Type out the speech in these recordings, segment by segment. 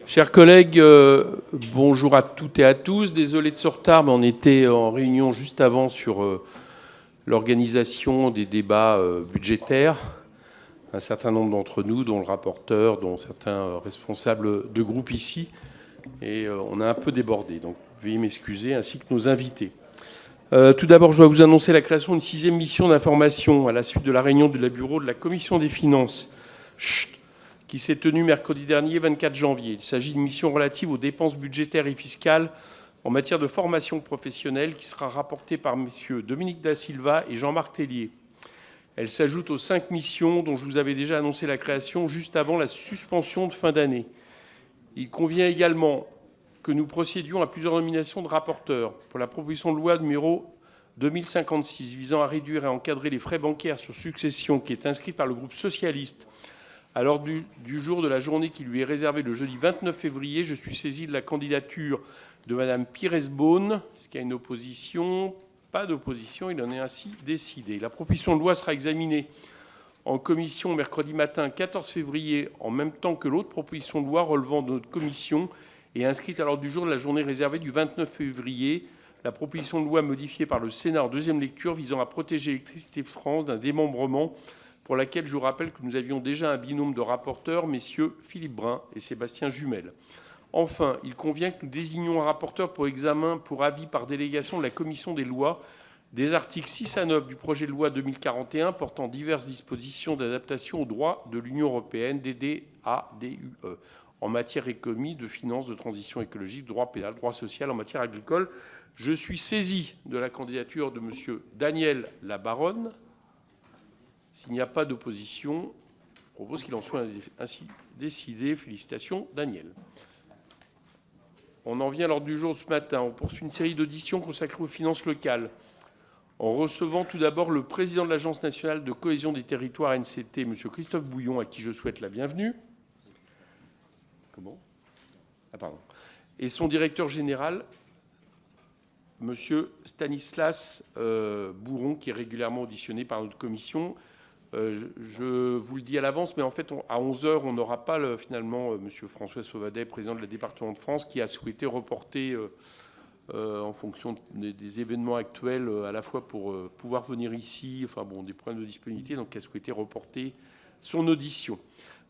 Chers collègues, bonjour à toutes et à tous. Désolé de ce retard, mais on était en réunion juste avant sur l'organisation des débats budgétaires. Un certain nombre d'entre nous, dont le rapporteur, dont certains responsables de groupe ici. Et on a un peu débordé, donc veuillez m'excuser, ainsi que nos invités. Tout d'abord, je dois vous annoncer la création d'une 6e mission d'information à la suite de la réunion de la bureau de la Commission des finances qui s'est tenue mercredi dernier, 24 janvier. Il s'agit d'une mission relative aux dépenses budgétaires et fiscales en matière de formation professionnelle qui sera rapportée par messieurs Dominique Da Silva et Jean-Marc Tellier. Elle s'ajoute aux 5 missions dont je vous avais déjà annoncé la création juste avant la suspension de fin d'année. Il convient également que nous procédions à plusieurs nominations de rapporteurs pour la proposition de loi numéro 2056 visant à réduire et encadrer les frais bancaires sur succession qui est inscrite par le groupe socialiste à l'ordre du jour de la journée qui lui est réservée le jeudi 29 février. Je suis saisi de la candidature de Mme Pires-Beaune. Est-ce qu'il y a une opposition ? Pas d'opposition, il en est ainsi décidé. La proposition de loi sera examinée en commission mercredi matin 14 février, en même temps que l'autre proposition de loi relevant de notre commission et inscrite à l'ordre du jour de la journée réservée du 29 février, la proposition de loi modifiée par le Sénat en deuxième lecture visant à protéger Électricité France d'un démembrement, pour laquelle je vous rappelle que nous avions déjà un binôme de rapporteurs, messieurs Philippe Brun et Sébastien Jumel. Enfin, il convient que nous désignions un rapporteur pour examen pour avis par délégation de la Commission des lois des articles 6 à 9 du projet de loi 2041 portant diverses dispositions d'adaptation au droit de l'Union européenne, DDADUE, en matière économique, de finances, de transition écologique, droit pénal, droit social, en matière agricole. Je suis saisi de la candidature de M. Daniel Labaronne. S'il n'y a pas d'opposition, je propose qu'il en soit ainsi décidé. Félicitations, Daniel. On en vient à l'ordre du jour ce matin. On poursuit une série d'auditions consacrées aux finances locales, en recevant tout d'abord le président de l'Agence nationale de cohésion des territoires ANCT, M. Christophe Bouillon, à qui je souhaite la bienvenue. Et son directeur général, M. Stanislas Bourron, qui est régulièrement auditionné par notre commission. Je vous le dis à l'avance, mais en fait, à 11h, on n'aura pas finalement M. François Sauvadet, président de la département de France, qui a souhaité reporter en fonction des événements actuels, à la fois pour pouvoir venir ici, enfin bon, des problèmes de disponibilité, donc a souhaité reporter son audition.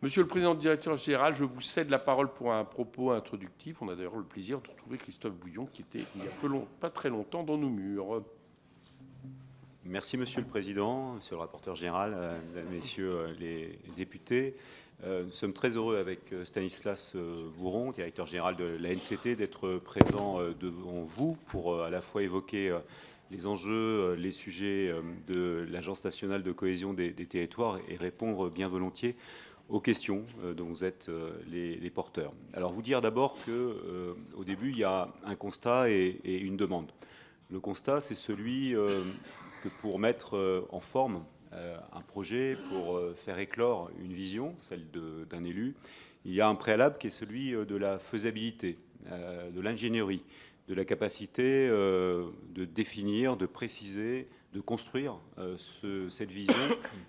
Monsieur le président, directeur général, je vous cède la parole pour un propos introductif. On a d'ailleurs le plaisir de retrouver Christophe Bouillon, qui était il n'y a pas très longtemps dans nos murs. Merci Monsieur le Président, Monsieur le rapporteur général, Mesdames, Messieurs les députés. Nous sommes très heureux avec Stanislas Bourron, directeur général de la NCT, d'être présent devant vous pour à la fois évoquer les enjeux, les sujets de l'Agence nationale de cohésion des territoires et répondre bien volontiers aux questions dont vous êtes les porteurs. Alors vous dire d'abord qu'au début, il y a un constat et une demande. Le constat, c'est celui que pour mettre en forme un projet, pour faire éclore une vision, celle d'un élu, il y a un préalable qui est celui de la faisabilité, de l'ingénierie, de la capacité de définir, de préciser, de construire cette vision.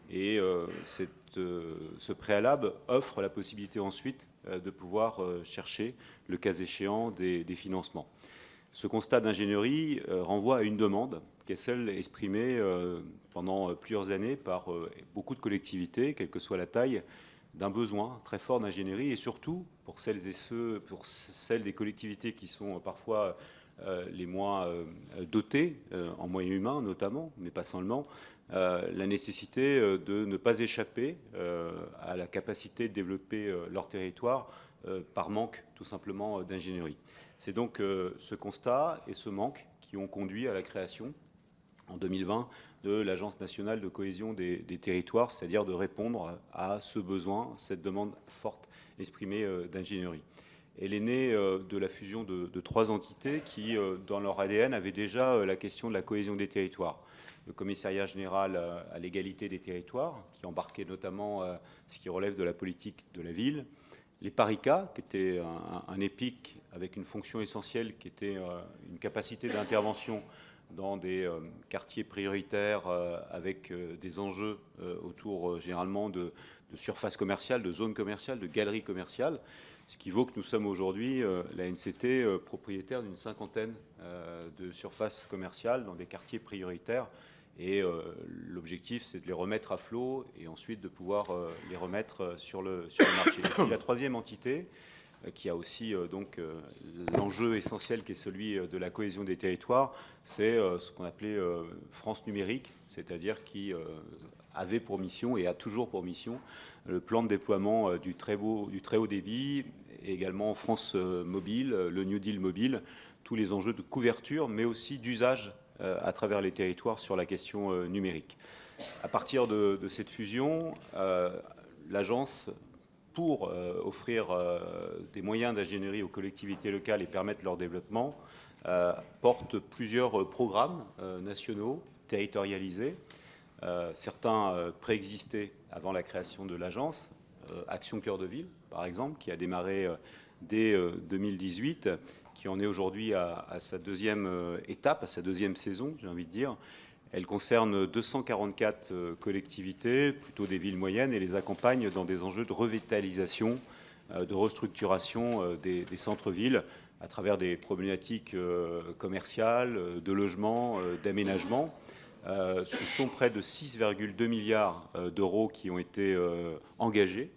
Et ce préalable offre la possibilité ensuite de pouvoir chercher, le cas échéant, des financements. Ce constat d'ingénierie renvoie à une demande qui est celle exprimée pendant plusieurs années par beaucoup de collectivités, quelle que soit la taille, d'un besoin très fort d'ingénierie et surtout pour celles des collectivités qui sont parfois les moins dotées, en moyens humains notamment, mais pas seulement, la nécessité de ne pas échapper à la capacité de développer leur territoire par manque tout simplement d'ingénierie. C'est donc ce constat et ce manque qui ont conduit à la création en 2020 de l'Agence nationale de cohésion des territoires, c'est-à-dire de répondre à ce besoin, cette demande forte exprimée d'ingénierie. Elle est née de la fusion de 3 entités qui, dans leur ADN, avaient déjà la question de la cohésion des territoires. Le commissariat général à l'égalité des territoires, qui embarquait notamment ce qui relève de la politique de la ville, les PARICA, qui était un EPIC avec une fonction essentielle, qui était une capacité d'intervention dans des quartiers prioritaires avec des enjeux autour généralement de surfaces commerciales, de zones commerciales, de galeries commerciales. Ce qui vaut que nous sommes aujourd'hui, la NCT, propriétaire d'une cinquantaine de surfaces commerciales dans des quartiers prioritaires. Et l'objectif, c'est de les remettre à flot et ensuite de pouvoir les remettre sur le marché. Et puis la troisième entité, qui a aussi donc l'enjeu essentiel qui est celui de la cohésion des territoires, c'est ce qu'on appelait France numérique, c'est-à-dire qui avait pour mission et a toujours pour mission le plan de déploiement du très haut débit, et également France mobile, le New Deal mobile, tous les enjeux de couverture, mais aussi d'usage à travers les territoires sur la question numérique. À partir de cette fusion, l'agence, pour offrir des moyens d'ingénierie aux collectivités locales et permettre leur développement, porte plusieurs programmes nationaux, territorialisés. Certains préexistaient avant la création de l'agence. Action Cœur de Ville, par exemple, qui a démarré dès 2018, qui en est aujourd'hui à sa deuxième étape, à sa deuxième saison, j'ai envie de dire. Elle concerne 244 collectivités, plutôt des villes moyennes, et les accompagne dans des enjeux de revitalisation, de restructuration des centres-villes à travers des problématiques commerciales, de logement, d'aménagement. Ce sont près de 6,2 milliards d'euros qui ont été engagés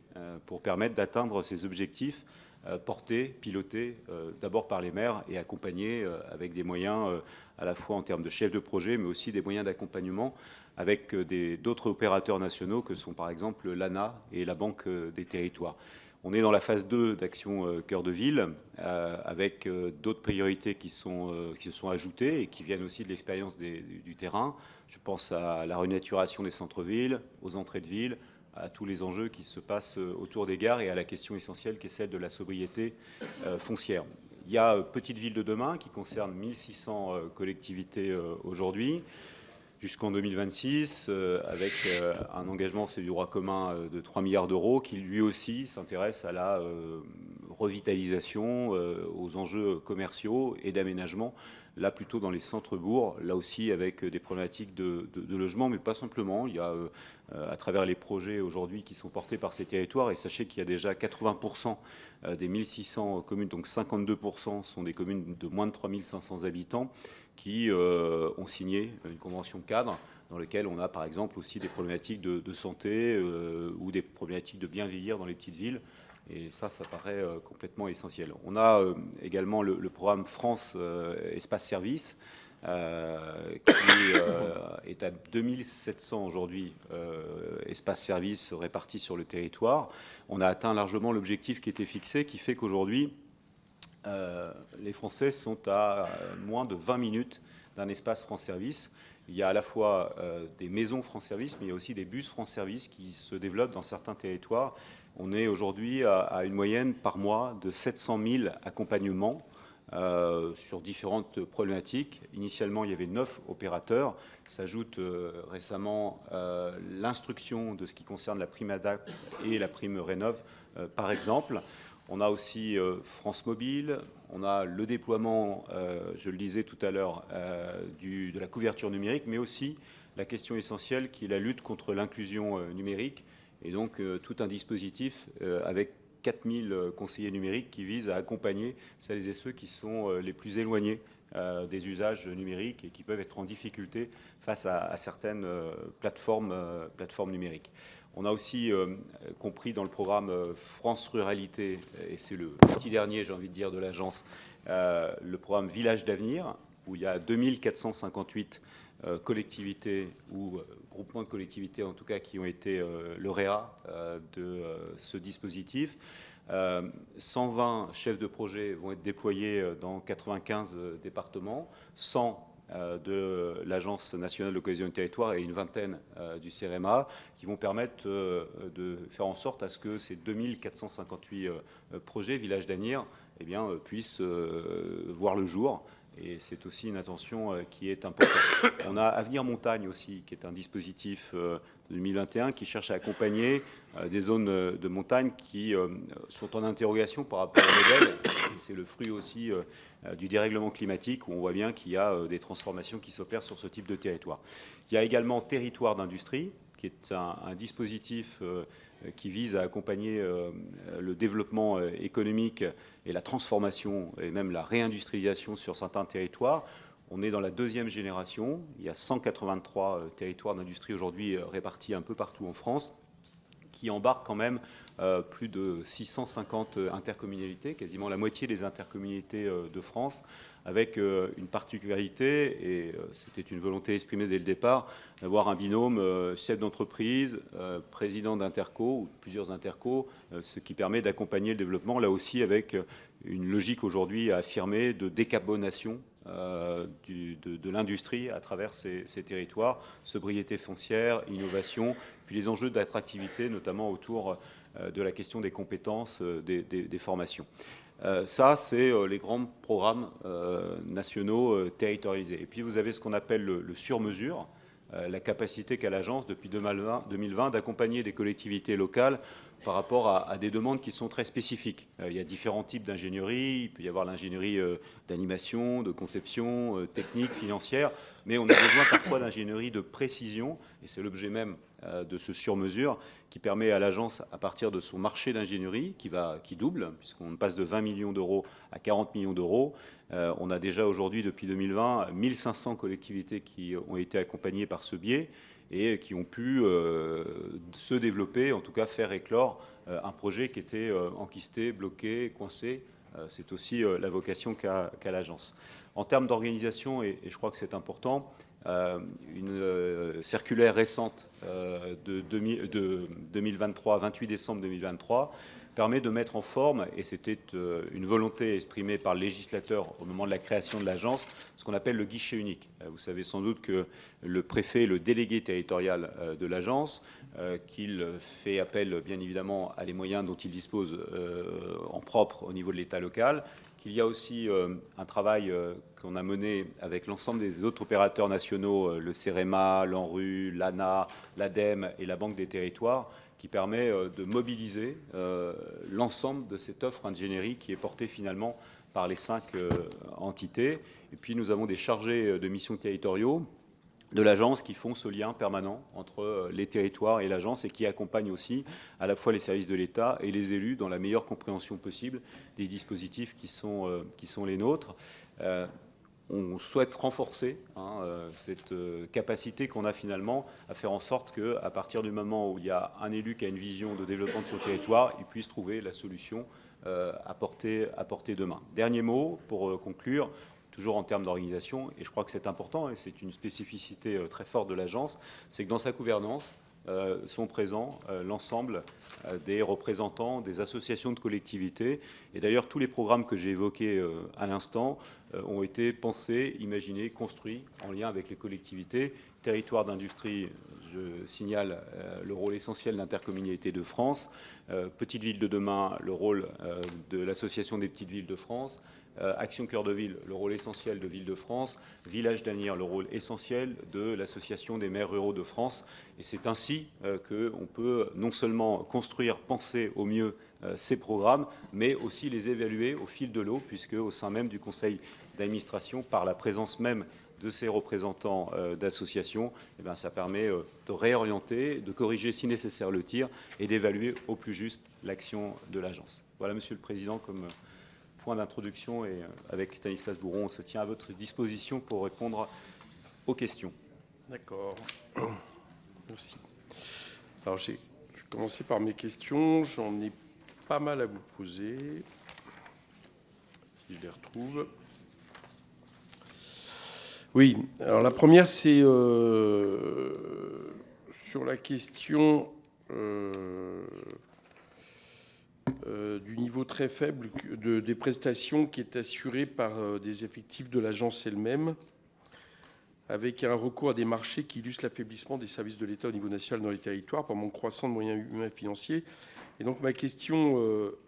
pour permettre d'atteindre ces objectifs portés, pilotés d'abord par les maires et accompagnés avec des moyens à la fois en termes de chefs de projet, mais aussi des moyens d'accompagnement avec d'autres opérateurs nationaux que sont par exemple l'ANA et la Banque des Territoires. On est dans la phase 2 d'Action Cœur de Ville, avec d'autres priorités qui se sont ajoutées et qui viennent aussi de l'expérience du terrain. Je pense à la renaturation des centres-villes, aux entrées de ville, à tous les enjeux qui se passent autour des gares et à la question essentielle qui est celle de la sobriété foncière. Il y a Petite Ville de demain qui concerne 1600 collectivités aujourd'hui, jusqu'en 2026, avec un engagement, c'est du droit commun, de 3 milliards d'euros, qui lui aussi s'intéresse à la revitalisation, aux enjeux commerciaux et d'aménagement, là plutôt dans les centres-bourgs, là aussi avec des problématiques de logement, mais pas simplement. Il y a à travers les projets aujourd'hui qui sont portés par ces territoires, et sachez qu'il y a déjà 80% des 1600 communes, donc 52% sont des communes de moins de 3500 habitants, qui ont signé une convention cadre dans laquelle on a par exemple aussi des problématiques de santé ou des problématiques de bien vieillir dans les petites villes. Et ça paraît complètement essentiel. On a également le programme France Espace Service, qui est à 2700 aujourd'hui espaces services répartis sur le territoire. On a atteint largement l'objectif qui était fixé, qui fait qu'aujourd'hui, les Français sont à moins de 20 minutes d'un espace France Service. Il y a à la fois des maisons France Service, mais il y a aussi des bus France Service qui se développent dans certains territoires. On est aujourd'hui à une moyenne par mois de 700 000 accompagnements sur différentes problématiques. Initialement, il y avait 9 opérateurs. S'ajoute récemment l'instruction de ce qui concerne la prime ADAP et la prime Rénov', par exemple. On a aussi France Mobile, on a le déploiement, je le disais tout à l'heure, de la couverture numérique, mais aussi la question essentielle qui est la lutte contre l'inclusion numérique, et donc tout un dispositif avec 4000 conseillers numériques qui visent à accompagner celles et ceux qui sont les plus éloignés des usages numériques et qui peuvent être en difficulté face à certaines plateformes numériques. On a aussi compris dans le programme France Ruralité, et c'est le petit dernier, j'ai envie de dire, de l'agence, le programme Village d'avenir, où il y a 2458 collectivités ou groupements de collectivités, en tout cas, qui ont été lauréats de ce dispositif. 120 chefs de projet vont être déployés dans 95 départements, 100 de l'Agence nationale de cohésion du territoire et une vingtaine du CEREMA, qui vont permettre de faire en sorte à ce que ces 2458 projets Village d'avenir puissent voir le jour. Et c'est aussi une attention qui est importante. On a Avenir Montagne aussi, qui est un dispositif de 2021 qui cherche à accompagner des zones de montagne qui sont en interrogation par rapport au modèle. C'est le fruit aussi du dérèglement climatique, où on voit bien qu'il y a des transformations qui s'opèrent sur ce type de territoire. Il y a également territoire d'industrie, qui est un dispositif qui vise à accompagner le développement économique et la transformation et même la réindustrialisation sur certains territoires. On est dans la deuxième génération. Il y a 183 territoires d'industrie aujourd'hui répartis un peu partout en France, qui embarquent quand même plus de 650 intercommunalités, quasiment la moitié des intercommunalités de France, avec une particularité, et c'était une volonté exprimée dès le départ, d'avoir un binôme chef d'entreprise, président d'interco ou plusieurs intercos, ce qui permet d'accompagner le développement, là aussi avec une logique aujourd'hui affirmée de décarbonation de l'industrie à travers ces territoires, sobriété foncière, innovation, puis les enjeux d'attractivité, notamment autour de la question des compétences, des formations. Ça, c'est les grands programmes nationaux territorialisés. Et puis, vous avez ce qu'on appelle le sur-mesure, la capacité qu'a l'agence depuis 2020 d'accompagner des collectivités locales par rapport à des demandes qui sont très spécifiques. Il y a différents types d'ingénierie. Il peut y avoir l'ingénierie d'animation, de conception, technique, financière, mais on a besoin parfois d'ingénierie de précision, et c'est l'objet même de ce sur-mesure qui permet à l'agence, à partir de son marché d'ingénierie, qui double, puisqu'on passe de 20 millions d'euros à 40 millions d'euros. On a déjà aujourd'hui, depuis 2020, 1500 collectivités qui ont été accompagnées par ce biais et qui ont pu se développer, en tout cas faire éclore un projet qui était enquisté, bloqué, coincé. C'est aussi la vocation qu'a l'agence. En termes d'organisation, et je crois que c'est important, une circulaire récente de 2023, 28 décembre 2023, permet de mettre en forme, et c'était une volonté exprimée par le législateur au moment de la création de l'agence, ce qu'on appelle le guichet unique. Vous savez sans doute que le préfet est le délégué territorial de l'agence, qu'il fait appel bien évidemment à les moyens dont il dispose en propre au niveau de l'État local, qu'il y a aussi un travail qu'on a mené avec l'ensemble des autres opérateurs nationaux, le CEREMA, l'ANRU, l'ANA, l'ADEME et la Banque des territoires, qui permet de mobiliser l'ensemble de cette offre ingénierie qui est portée finalement par les 5 entités. Et puis nous avons des chargés de missions territoriaux de l'agence qui font ce lien permanent entre les territoires et l'agence et qui accompagnent aussi à la fois les services de l'État et les élus dans la meilleure compréhension possible des dispositifs qui sont les nôtres. On souhaite renforcer cette capacité qu'on a finalement à faire en sorte qu'à partir du moment où il y a un élu qui a une vision de développement de son territoire, il puisse trouver la solution à portée de main. Dernier mot pour conclure, toujours en termes d'organisation, et je crois que c'est important, et c'est une spécificité très forte de l'agence, c'est que dans sa gouvernance sont présents l'ensemble des représentants des associations de collectivités. Et d'ailleurs, tous les programmes que j'ai évoqués à l'instant ont été pensés, imaginés, construits en lien avec les collectivités. Territoire d'industrie, je signale le rôle essentiel d'Intercommunalité de France. Petite ville de demain, le rôle de l'Association des petites villes de France. Action Cœur de Ville, le rôle essentiel de Ville-de-France. Village d'avenir, le rôle essentiel de l'Association des maires ruraux de France. Et c'est ainsi qu'on peut non seulement construire, penser au mieux ces programmes, mais aussi les évaluer au fil de l'eau, puisque au sein même du conseil d'administration, par la présence même de ces représentants d'associations, eh ça permet de réorienter, de corriger si nécessaire le tir et d'évaluer au plus juste l'action de l'agence. Voilà, Monsieur le Président, comme point d'introduction, et avec Stanislas Bouron, on se tient à votre disposition pour répondre aux questions. D'accord. Merci. Alors, je vais commencer par mes questions. J'en ai pas mal à vous poser. Si je les retrouve. Oui. Alors, la première, c'est sur la question du niveau très faible des prestations qui est assuré par des effectifs de l'agence elle-même, avec un recours à des marchés qui illustre l'affaiblissement des services de l'État au niveau national dans les territoires par manque croissant de moyens humains et financiers. Et donc ma question,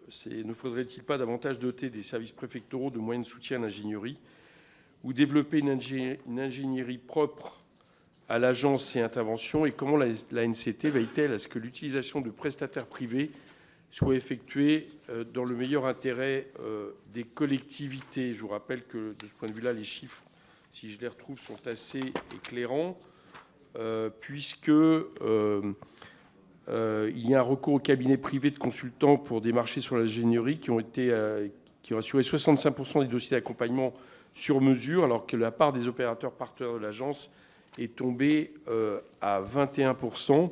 c'est ne faudrait-il pas davantage doter des services préfectoraux de moyens de soutien à l'ingénierie ou développer une ingénierie propre à l'agence et intervention, et comment la NCT veille-t-elle à ce que l'utilisation de prestataires privés soit effectuée dans le meilleur intérêt des collectivités? Je vous rappelle que de ce point de vue-là, les chiffres, si je les retrouve, sont assez éclairants, puisque il y a un recours au cabinet privé de consultants pour des marchés sur l'ingénierie qui ont assuré 65% des dossiers d'accompagnement sur mesure, alors que la part des opérateurs partenaires de l'agence est tombée à 21%.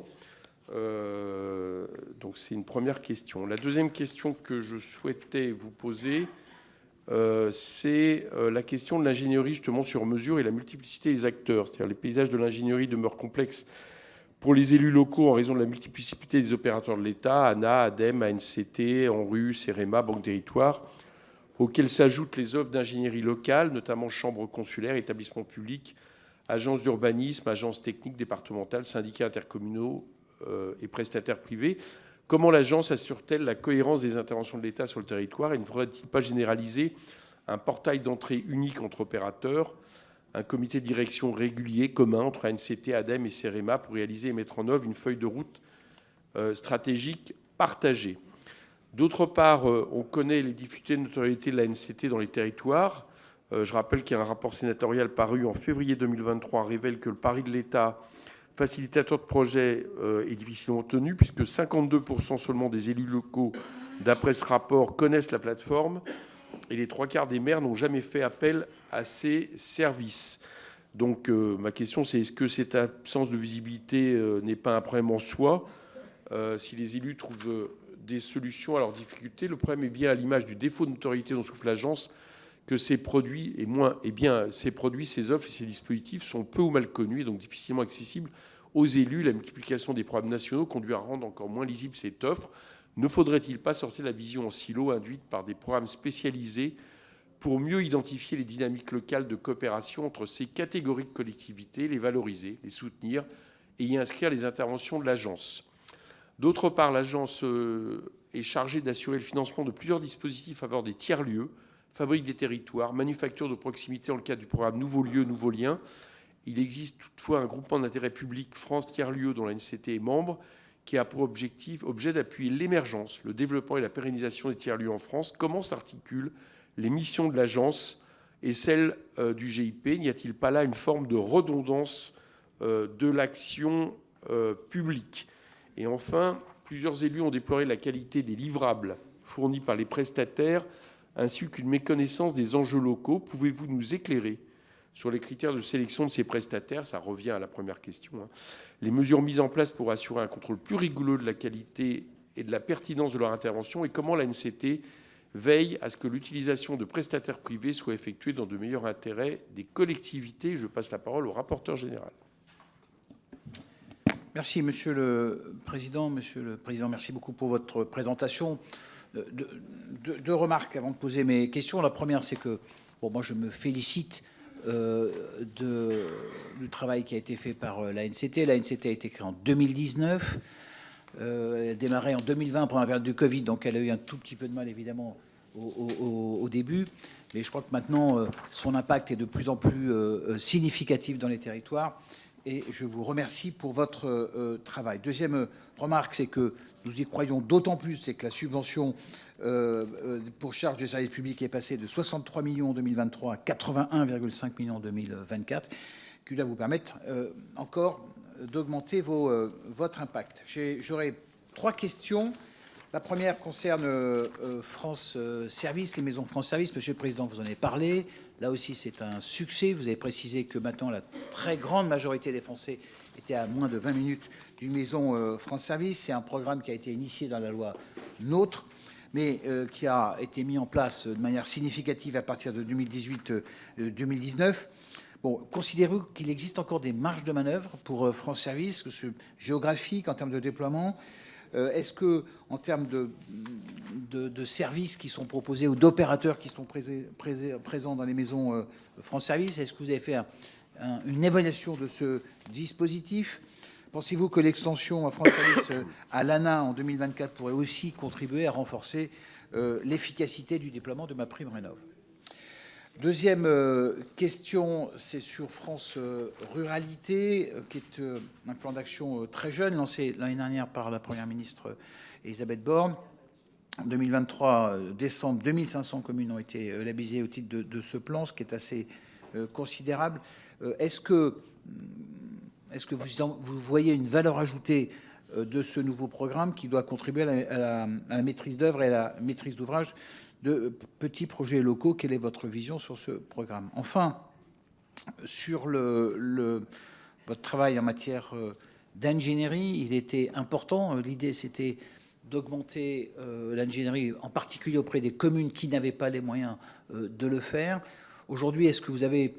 Donc c'est une première question. La deuxième question que je souhaitais vous poser, c'est la question de l'ingénierie justement sur mesure et la multiplicité des acteurs. C'est-à-dire les paysages de l'ingénierie demeurent complexes pour les élus locaux en raison de la multiplicité des opérateurs de l'État, ANA, ADEME, ANCT, ANRU, CEREMA, Banque Territoire, auxquels s'ajoutent les offres d'ingénierie locale, notamment chambres consulaires, établissements publics, agences d'urbanisme, agences techniques départementales, syndicats intercommunaux et prestataires privés. Comment l'agence assure-t-elle la cohérence des interventions de l'État sur le territoire et ne faudrait-il pas généraliser un portail d'entrée unique entre opérateurs, un comité de direction régulier commun entre ANCT, ADEME et CEREMA pour réaliser et mettre en œuvre une feuille de route stratégique partagée? D'autre part, on connaît les difficultés de notoriété de l'ANCT dans les territoires. Je rappelle qu'il y a un rapport sénatorial paru en février 2023 révèle que le pari de l'État, facilitateur de projet, est difficilement tenu, puisque 52% seulement des élus locaux, d'après ce rapport, connaissent la plateforme, et les 3/4 des maires n'ont jamais fait appel à ces services. Donc ma question, c'est est-ce que cette absence de visibilité n'est pas un problème en soi? Si les élus trouvent des solutions à leurs difficultés, le problème est bien à l'image du défaut de notoriété dont souffre l'agence, que ces produits, ces offres et ces dispositifs sont peu ou mal connus et donc difficilement accessibles aux élus. La multiplication des programmes nationaux conduit à rendre encore moins lisible cette offre. Ne faudrait-il pas sortir de la vision en silo induite par des programmes spécialisés pour mieux identifier les dynamiques locales de coopération entre ces catégories de collectivités, les valoriser, les soutenir et y inscrire les interventions de l'agence? D'autre part, l'agence est chargée d'assurer le financement de plusieurs dispositifs en faveur des tiers-lieux, fabrique des territoires, manufacture de proximité dans le cadre du programme Nouveaux lieux, nouveaux liens. Il existe toutefois un groupement d'intérêt public, France Tiers-lieux, dont la NCT est membre, qui a pour objet d'appuyer l'émergence, le développement et la pérennisation des tiers-lieux en France. Comment s'articulent les missions de l'agence et celles du GIP? N'y a-t-il pas là une forme de redondance de l'action publique? Et enfin, plusieurs élus ont déploré la qualité des livrables fournis par les prestataires ainsi qu'une méconnaissance des enjeux locaux. Pouvez-vous nous éclairer sur les critères de sélection de ces prestataires? Ça revient à la première question. Les mesures mises en place pour assurer un contrôle plus rigoureux de la qualité et de la pertinence de leur intervention, et comment la NCT veille à ce que l'utilisation de prestataires privés soit effectuée dans de meilleurs intérêts des collectivités. Je passe la parole au rapporteur général. Merci, Monsieur le Président. Monsieur le Président, merci beaucoup pour votre présentation. Deux remarques avant de poser mes questions. La première, c'est que moi, je me félicite du travail qui a été fait par l'ANCT. L'ANCT a été créée en 2019. Elle a démarré en 2020 pendant la période du Covid, donc elle a eu un tout petit peu de mal, évidemment, au début. Mais je crois que maintenant, son impact est de plus en plus significatif dans les territoires. Et je vous remercie pour votre travail. Deuxième remarque, c'est que nous y croyons d'autant plus, c'est que la subvention pour charge des services publics est passée de 63 millions en 2023 à 81,5 millions en 2024, qui doit vous permettre encore d'augmenter votre impact. J'aurai 3 questions. La première concerne France Service, les maisons France Service. Monsieur le Président, vous en avez parlé. Là aussi, c'est un succès. Vous avez précisé que maintenant, la très grande majorité des Français étaient à moins de 20 minutes d'une maison France Service. C'est un programme qui a été initié dans la loi NOTRe, mais qui a été mis en place de manière significative à partir de 2018-2019. Bon, considérez-vous qu'il existe encore des marges de manœuvre pour France Service, que ce géographique, en termes de déploiement? Est-ce que, en termes de services qui sont proposés ou d'opérateurs qui sont présents dans les maisons France Service, est-ce que vous avez fait une évaluation de ce dispositif? Pensez-vous que l'extension à France Service à l'ANA en 2024 pourrait aussi contribuer à renforcer l'efficacité du déploiement de MaPrimeRénov'? Deuxième question, c'est sur France Ruralité, qui est un plan d'action très jeune, lancé l'année dernière par la Première ministre Elisabeth Borne. En 2023, décembre, 2500 communes ont été labellisées au titre de ce plan, ce qui est assez considérable. Est-ce que vous voyez une valeur ajoutée de ce nouveau programme qui doit contribuer à la maîtrise d'œuvre et à la maîtrise d'ouvrage de petits projets locaux? Quelle est votre vision sur ce programme? Enfin, sur votre travail en matière d'ingénierie, il était important. L'idée, c'était d'augmenter l'ingénierie, en particulier auprès des communes qui n'avaient pas les moyens de le faire. Aujourd'hui, est-ce que vous avez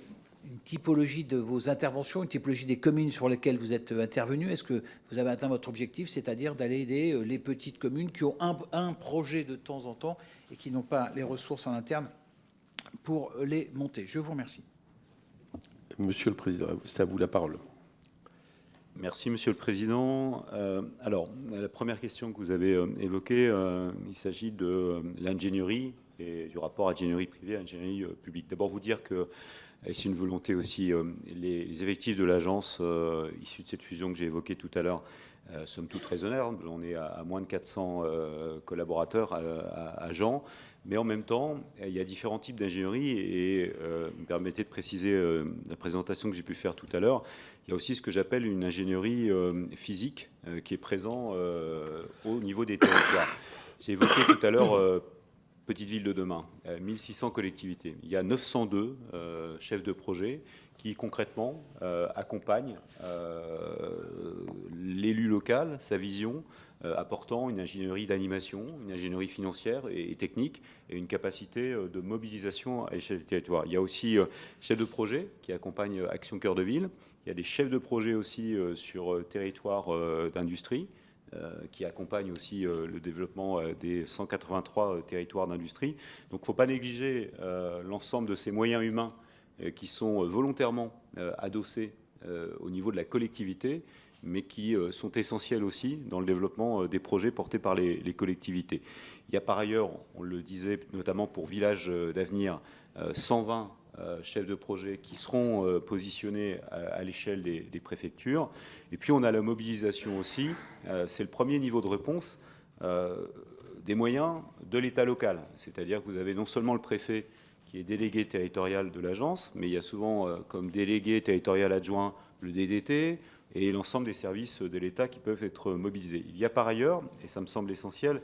une typologie de vos interventions, une typologie des communes sur lesquelles vous êtes intervenu? Est-ce que vous avez atteint votre objectif, c'est-à-dire d'aller aider les petites communes qui ont un projet de temps en temps et qui n'ont pas les ressources en interne pour les monter? Je vous remercie. Monsieur le Président, c'est à vous la parole. Merci, Monsieur le Président. Alors, la première question que vous avez évoquée, il s'agit de l'ingénierie et du rapport ingénierie privée à ingénierie publique. D'abord, vous dire que c'est une volonté aussi, les effectifs de l'agence issus de cette fusion que j'ai évoquée tout à l'heure, somme toute raisonnables. On est à moins de 400 collaborateurs agents. Mais en même temps, il y a différents types d'ingénierie et me permettez de préciser la présentation que j'ai pu faire tout à l'heure. Il y a aussi ce que j'appelle une ingénierie physique qui est présent au niveau des territoires. J'ai évoqué tout à l'heure Petite Ville de demain, 1600 collectivités. Il y a 902 chefs de projet qui concrètement accompagnent l'élu local, sa vision, apportant une ingénierie d'animation, une ingénierie financière et technique et une capacité de mobilisation à l'échelle du territoire. Il y a aussi chefs de projet qui accompagnent Action Cœur de Ville. Il y a des chefs de projet aussi sur territoire d'industrie qui accompagnent aussi le développement des 183 territoires d'industrie. Donc il ne faut pas négliger l'ensemble de ces moyens humains qui sont volontairement adossés au niveau de la collectivité, mais qui sont essentiels aussi dans le développement des projets portés par les collectivités. Il y a par ailleurs, on le disait notamment pour Village d'avenir, 120 chefs de projet qui seront positionnés à l'échelle des préfectures. Et puis on a la mobilisation aussi, c'est le premier niveau de réponse des moyens de l'État local. C'est-à-dire que vous avez non seulement le préfet qui est délégué territorial de l'agence, mais il y a souvent comme délégué territorial adjoint le DDT, et l'ensemble des services de l'État qui peuvent être mobilisés. Il y a par ailleurs, et ça me semble essentiel,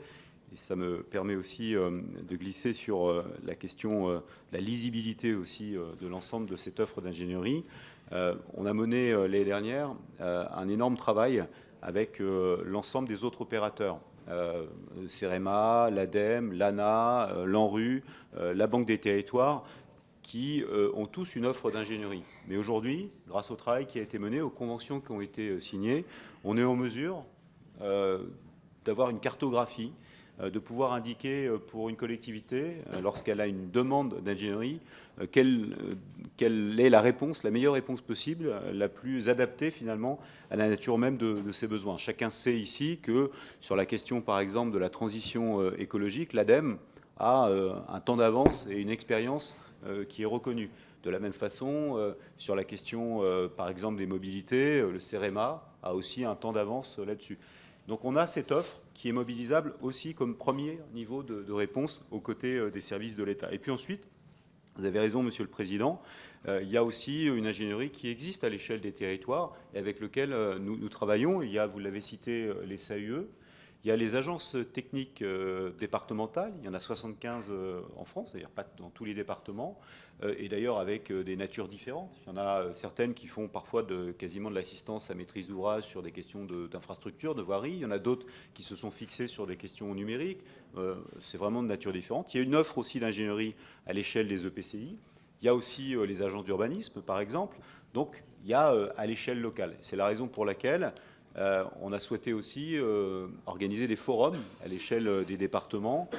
et ça me permet aussi de glisser sur la question, la lisibilité aussi de l'ensemble de cette offre d'ingénierie. On a mené l'année dernière un énorme travail avec l'ensemble des autres opérateurs. CEREMA, l'ADEME, l'ANA, l'ANRU, la Banque des Territoires, qui ont tous une offre d'ingénierie. Mais aujourd'hui, grâce au travail qui a été mené, aux conventions qui ont été signées, on est en mesure d'avoir une cartographie, de pouvoir indiquer pour une collectivité, lorsqu'elle a une demande d'ingénierie, quelle est la réponse, la meilleure réponse possible, la plus adaptée finalement à la nature même de ses besoins. Chacun sait ici que sur la question par exemple de la transition écologique, l'ADEME a un temps d'avance et une expérience qui est reconnu. De la même façon, sur la question, par exemple, des mobilités, le CEREMA a aussi un temps d'avance là-dessus. Donc on a cette offre qui est mobilisable aussi comme premier niveau de réponse aux côtés des services de l'État. Et puis ensuite, vous avez raison, Monsieur le Président, il y a aussi une ingénierie qui existe à l'échelle des territoires et avec laquelle nous travaillons. Il y a, vous l'avez cité, les SAUE. Il y a les agences techniques départementales, il y en a 75 en France, c'est-à-dire pas dans tous les départements, et d'ailleurs avec des natures différentes. Il y en a certaines qui font parfois quasiment de l'assistance à maîtrise d'ouvrage sur des questions d'infrastructure, de voirie. Il y en a d'autres qui se sont fixées sur des questions numériques. C'est vraiment de nature différente. Il y a une offre aussi d'ingénierie à l'échelle des EPCI. Il y a aussi les agences d'urbanisme, par exemple. Donc il y a à l'échelle locale. C'est la raison pour laquelle on a souhaité aussi organiser des forums à l'échelle des départements,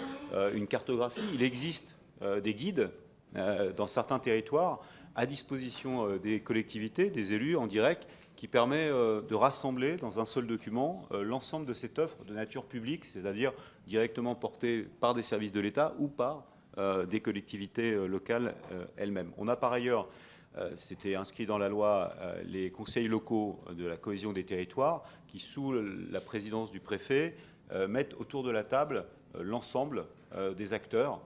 une cartographie. Il existe des guides dans certains territoires à disposition des collectivités, des élus en direct, qui permet de rassembler dans un seul document l'ensemble de cette offre de nature publique, c'est-à-dire directement portée par des services de l'État ou par des collectivités locales elles-mêmes. On a par ailleurs, c'était inscrit dans la loi, les conseils locaux de la cohésion des territoires qui, sous la présidence du préfet, mettent autour de la table l'ensemble des acteurs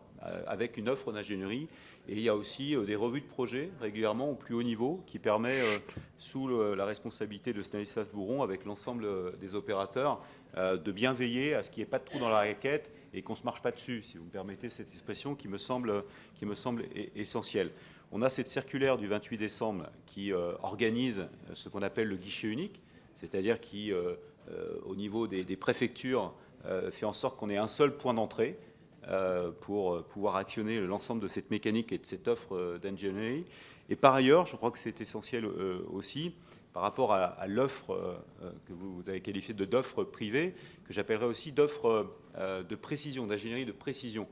avec une offre d'ingénierie. Et il y a aussi des revues de projet régulièrement au plus haut niveau qui permet, sous la responsabilité de Stanislas Bouron, avec l'ensemble des opérateurs, de bien veiller à ce qu'il n'y ait pas de trou dans la raquette et qu'on ne se marche pas dessus, si vous me permettez cette expression qui me semble essentielle. On a cette circulaire du 28 décembre qui organise ce qu'on appelle le guichet unique, c'est-à-dire qui, au niveau des préfectures, fait en sorte qu'on ait un seul point d'entrée pour pouvoir actionner l'ensemble de cette mécanique et de cette offre d'ingénierie. Et par ailleurs, je crois que c'est essentiel aussi, par rapport à l'offre que vous avez qualifiée d'offre privée, que j'appellerais aussi d'offre de précision, d'ingénierie de précision.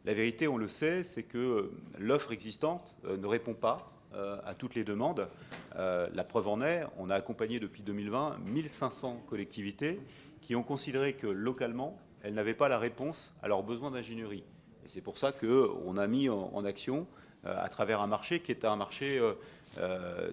La vérité, on le sait, c'est que l'offre existante ne répond pas à toutes les demandes. La preuve en est, on a accompagné depuis 2020 1500 collectivités qui ont considéré que localement, elles n'avaient pas la réponse à leurs besoins d'ingénierie. Et c'est pour ça qu'on a mis en action, à travers un marché qui est un marché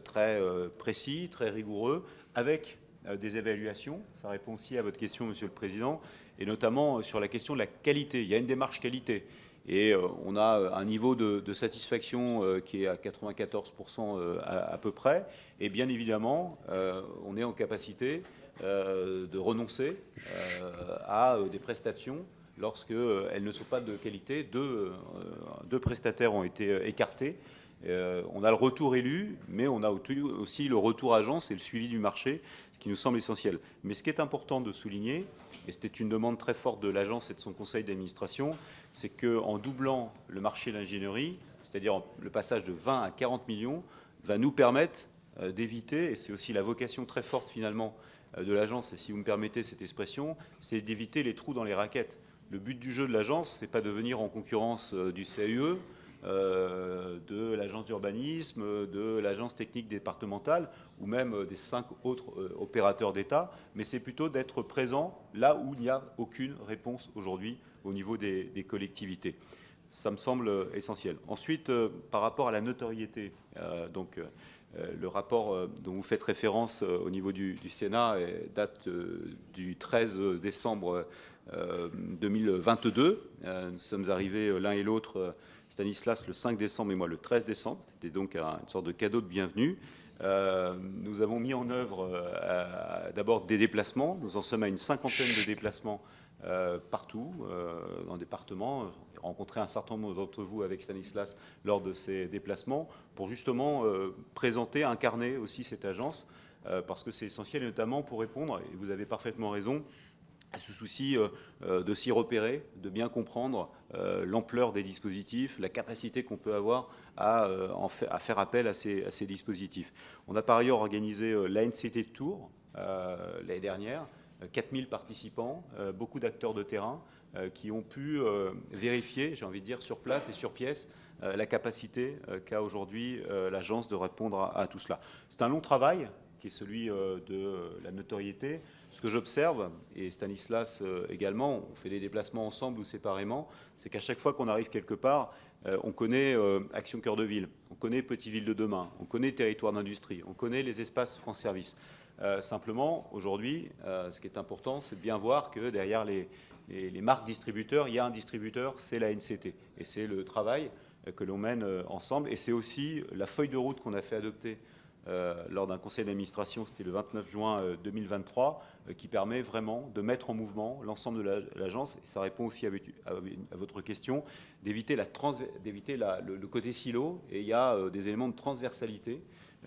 très précis, très rigoureux, avec des évaluations. Ça répond aussi à votre question, Monsieur le Président, et notamment sur la question de la qualité. Il y a une démarche qualité. Et on a un niveau de satisfaction qui est à 94% à peu près. Et bien évidemment, on est en capacité de renoncer à des prestations lorsqu'elles ne sont pas de qualité. Deux prestataires ont été écartés. On a le retour élu, mais on a aussi le retour agence et le suivi du marché, ce qui nous semble essentiel. Mais ce qui est important de souligner, et c'était une demande très forte de l'agence et de son conseil d'administration, c'est qu'en doublant le marché de l'ingénierie, c'est-à-dire le passage de 20 à 40 millions, va nous permettre d'éviter, et c'est aussi la vocation très forte finalement de l'agence, et si vous me permettez cette expression, c'est d'éviter les trous dans les raquettes. Le but du jeu de l'agence, c'est pas de venir en concurrence du CAUE, de l'agence d'urbanisme, de l'agence technique départementale ou même des 5 autres opérateurs d'État, mais c'est plutôt d'être présent là où il n'y a aucune réponse aujourd'hui au niveau des collectivités. Ça me semble essentiel. Ensuite, par rapport à la notoriété, le rapport dont vous faites référence au niveau du Sénat date du 13 décembre 2022. Nous sommes arrivés l'un et l'autre, Stanislas le 5 décembre et moi le 13 décembre. C'était donc une sorte de cadeau de bienvenue. Nous avons mis en œuvre d'abord des déplacements. Nous en sommes à une cinquantaine de déplacements partout dans le département. Rencontré un certain nombre d'entre vous avec Stanislas lors de ces déplacements pour justement présenter, incarner aussi cette agence parce que c'est essentiel, et notamment pour répondre, et vous avez parfaitement raison, à ce souci de s'y repérer, de bien comprendre l'ampleur des dispositifs, la capacité qu'on peut avoir à faire appel à ces dispositifs. On a par ailleurs organisé l'ANCT de Tours l'année dernière, 4000 participants, beaucoup d'acteurs de terrain qui ont pu vérifier, j'ai envie de dire, sur place et sur pièce, la capacité qu'a aujourd'hui l'agence de répondre à tout cela. C'est un long travail qui est celui de la notoriété. Ce que j'observe, et Stanislas également, on fait des déplacements ensemble ou séparément, c'est qu'à chaque fois qu'on arrive quelque part, on connaît Action Cœur de Ville, on connaît Petite Ville de demain, on connaît Territoire d'industrie, on connaît les espaces France Service. Simplement, aujourd'hui, ce qui est important, c'est de bien voir que derrière les marques distributeurs, il y a un distributeur, c'est la NCT. Et c'est le travail que l'on mène ensemble. Et c'est aussi la feuille de route qu'on a fait adopter lors d'un conseil d'administration, c'était le 29 juin 2023, qui permet vraiment de mettre en mouvement l'ensemble de l'agence, et ça répond aussi à votre question, d'éviter le côté silo, et il y a des éléments de transversalité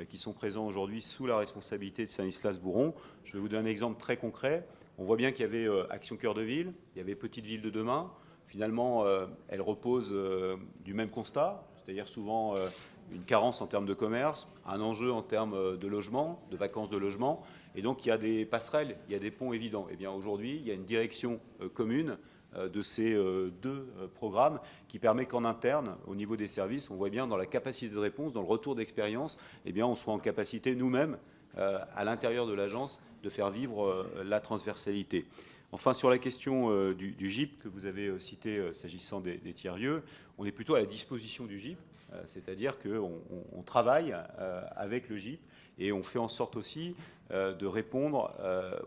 qui sont présents aujourd'hui sous la responsabilité de Stanislas Bouron. Je vais vous donner un exemple très concret. On voit bien qu'il y avait Action Cœur de Ville, il y avait Petite Ville de demain. Finalement, elle repose du même constat, c'est-à-dire souvent une carence en termes de commerce, un enjeu en termes de logement, de vacances de logement, et donc il y a des passerelles, il y a des ponts évidents. Et bien aujourd'hui, il y a une direction commune de ces deux programmes qui permet qu'en interne, au niveau des services, on voit bien dans la capacité de réponse, dans le retour d'expérience, eh bien on soit en capacité nous-mêmes, à l'intérieur de l'agence, de faire vivre la transversalité. Enfin, sur la question du GIP que vous avez cité s'agissant des tiers-lieux, on est plutôt à la disposition du GIP, c'est-à-dire qu'on travaille avec le GIP et on fait en sorte aussi de répondre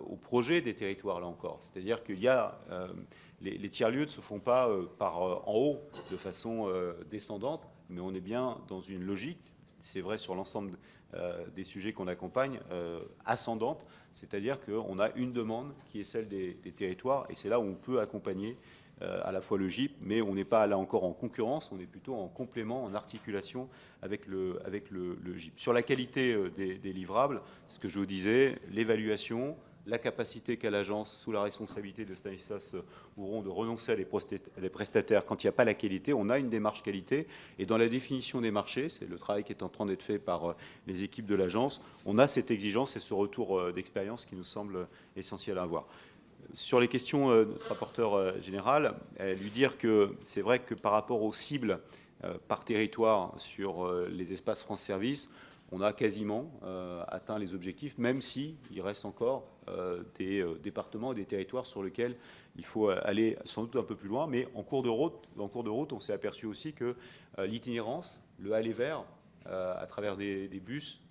aux projets des territoires, là encore. C'est-à-dire qu'il y a... les tiers-lieux ne se font pas en haut, de façon descendante, mais on est bien dans une logique, c'est vrai sur l'ensemble des sujets qu'on accompagne, ascendante, c'est-à-dire qu'on a une demande qui est celle des territoires, et c'est là où on peut accompagner à la fois le GIP, mais on n'est pas là encore en concurrence, on est plutôt en complément, en articulation avec le GIP. Sur la qualité des livrables, c'est ce que je vous disais, l'évaluation, la capacité qu'a l'agence, sous la responsabilité de Stanislas Houron, de renoncer à des prestataires quand il n'y a pas la qualité. On a une démarche qualité, et dans la définition des marchés, c'est le travail qui est en train d'être fait par les équipes de l'agence, on a cette exigence et ce retour d'expérience qui nous semble essentiel à avoir. Sur les questions de notre rapporteur général, lui dire que c'est vrai que par rapport aux cibles par territoire sur les espaces France Service, on a quasiment atteint les objectifs, même s'il reste encore des départements et des territoires sur lesquels il faut aller sans doute un peu plus loin. Mais en cours de route, on s'est aperçu aussi que l'itinérance, le aller vers, à travers des bus,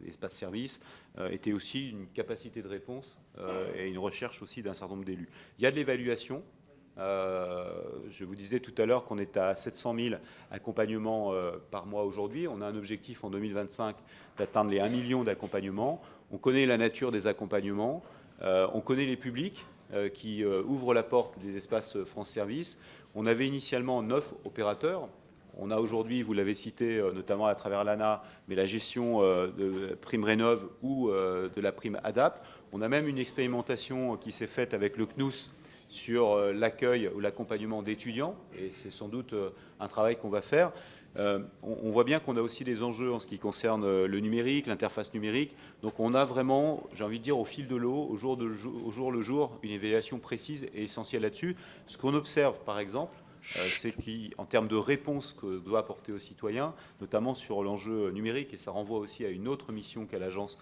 espace service, était aussi une capacité de réponse et une recherche aussi d'un certain nombre d'élus. Il y a de l'évaluation. Je vous disais tout à l'heure qu'on est à 700 000 accompagnements par mois aujourd'hui. On a un objectif en 2025 d'atteindre les 1 million d'accompagnements. On connaît la nature des accompagnements. On connaît les publics qui ouvrent la porte des espaces France Service. On avait initialement 9 opérateurs. On a aujourd'hui, vous l'avez cité, notamment à travers l'ANA, mais la gestion de prime Rénov ou de la prime ADAPT. On a même une expérimentation qui s'est faite avec le CNUS sur l'accueil ou l'accompagnement d'étudiants, et c'est sans doute un travail qu'on va faire. On voit bien qu'on a aussi des enjeux en ce qui concerne le numérique, l'interface numérique. Donc on a vraiment, j'ai envie de dire, au fil de l'eau, au jour le jour, une évaluation précise et essentielle là-dessus. Ce qu'on observe, par exemple, c'est qu'en termes de réponse que doit apporter aux citoyens, notamment sur l'enjeu numérique, et ça renvoie aussi à une autre mission qu'a l'agence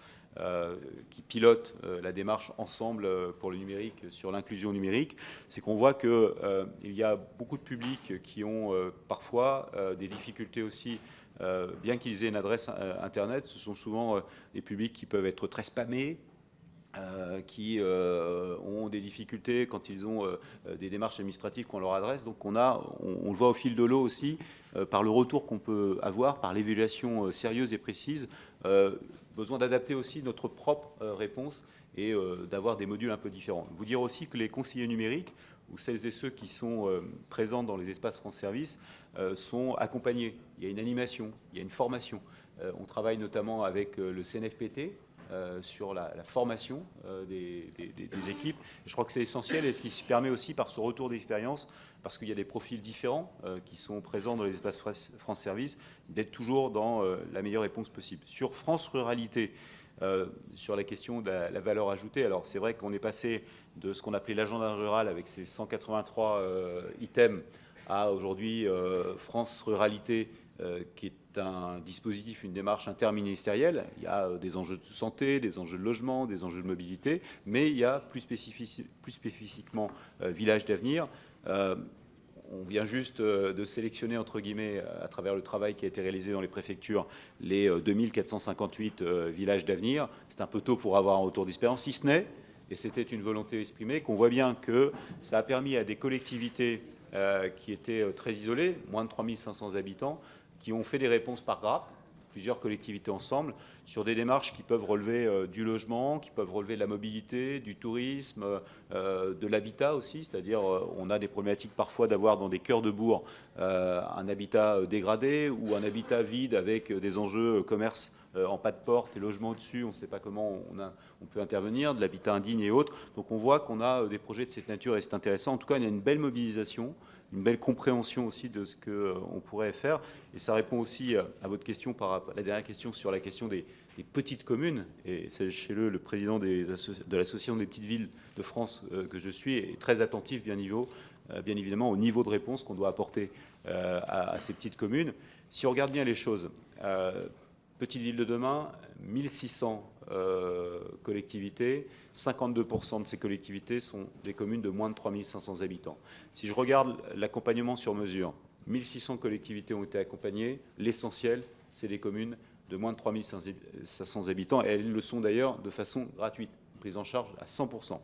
qui pilote la démarche ensemble pour le numérique, sur l'inclusion numérique, c'est qu'on voit qu'il y a beaucoup de publics qui ont parfois des difficultés aussi, bien qu'ils aient une adresse Internet, ce sont souvent des publics qui peuvent être très spammés, qui ont des difficultés quand ils ont des démarches administratives qu'on leur adresse. Donc on le voit au fil de l'eau aussi, par le retour qu'on peut avoir, par l'évaluation sérieuse et précise, besoin d'adapter aussi notre propre réponse et d'avoir des modules un peu différents. Vous dire aussi que les conseillers numériques, ou celles et ceux qui sont présents dans les espaces France Service, sont accompagnés. Il y a une animation, il y a une formation. On travaille notamment avec le CNFPT, sur la formation des équipes. Je crois que c'est essentiel, et ce qui se permet aussi par ce retour d'expérience, parce qu'il y a des profils différents qui sont présents dans les espaces France Service, d'être toujours dans la meilleure réponse possible. Sur France Ruralité, sur la question de la valeur ajoutée, alors c'est vrai qu'on est passé de ce qu'on appelait l'agenda rural avec ses 183 items à aujourd'hui France Ruralité, qui est un dispositif, une démarche interministérielle. Il y a des enjeux de santé, des enjeux de logement, des enjeux de mobilité, mais il y a plus spécifiquement Village d'avenir. On vient juste de sélectionner, entre guillemets, à travers le travail qui a été réalisé dans les préfectures, les 2458 villages d'avenir. C'est un peu tôt pour avoir un retour d'expérience, si ce n'est, et c'était une volonté exprimée, qu'on voit bien que ça a permis à des collectivités qui étaient très isolées, moins de 3500 habitants, qui ont fait des réponses par grappe, plusieurs collectivités ensemble, sur des démarches qui peuvent relever du logement, qui peuvent relever de la mobilité, du tourisme, de l'habitat aussi, c'est-à-dire on a des problématiques parfois d'avoir dans des cœurs de bourg un habitat dégradé ou un habitat vide avec des enjeux commerce en pas de porte et logement au-dessus, on ne sait pas comment on peut intervenir, de l'habitat indigne et autres. Donc on voit qu'on a des projets de cette nature et c'est intéressant. En tout cas, il y a une belle mobilisation, une belle compréhension aussi de ce qu'on pourrait faire. Et ça répond aussi à votre question, par la dernière question sur la question des petites communes. Et sachez-le, le président de l'Association des petites villes de France que je suis est très attentif, bien évidemment, au niveau de réponse qu'on doit apporter à ces petites communes. Si on regarde bien les choses, Petite ville de demain, 1600 collectivités, 52% de ces collectivités sont des communes de moins de 3500 habitants. Si je regarde l'accompagnement sur mesure, 1600 collectivités ont été accompagnées, l'essentiel, c'est les communes de moins de 3500 habitants, et elles le sont d'ailleurs de façon gratuite, prise en charge à 100%.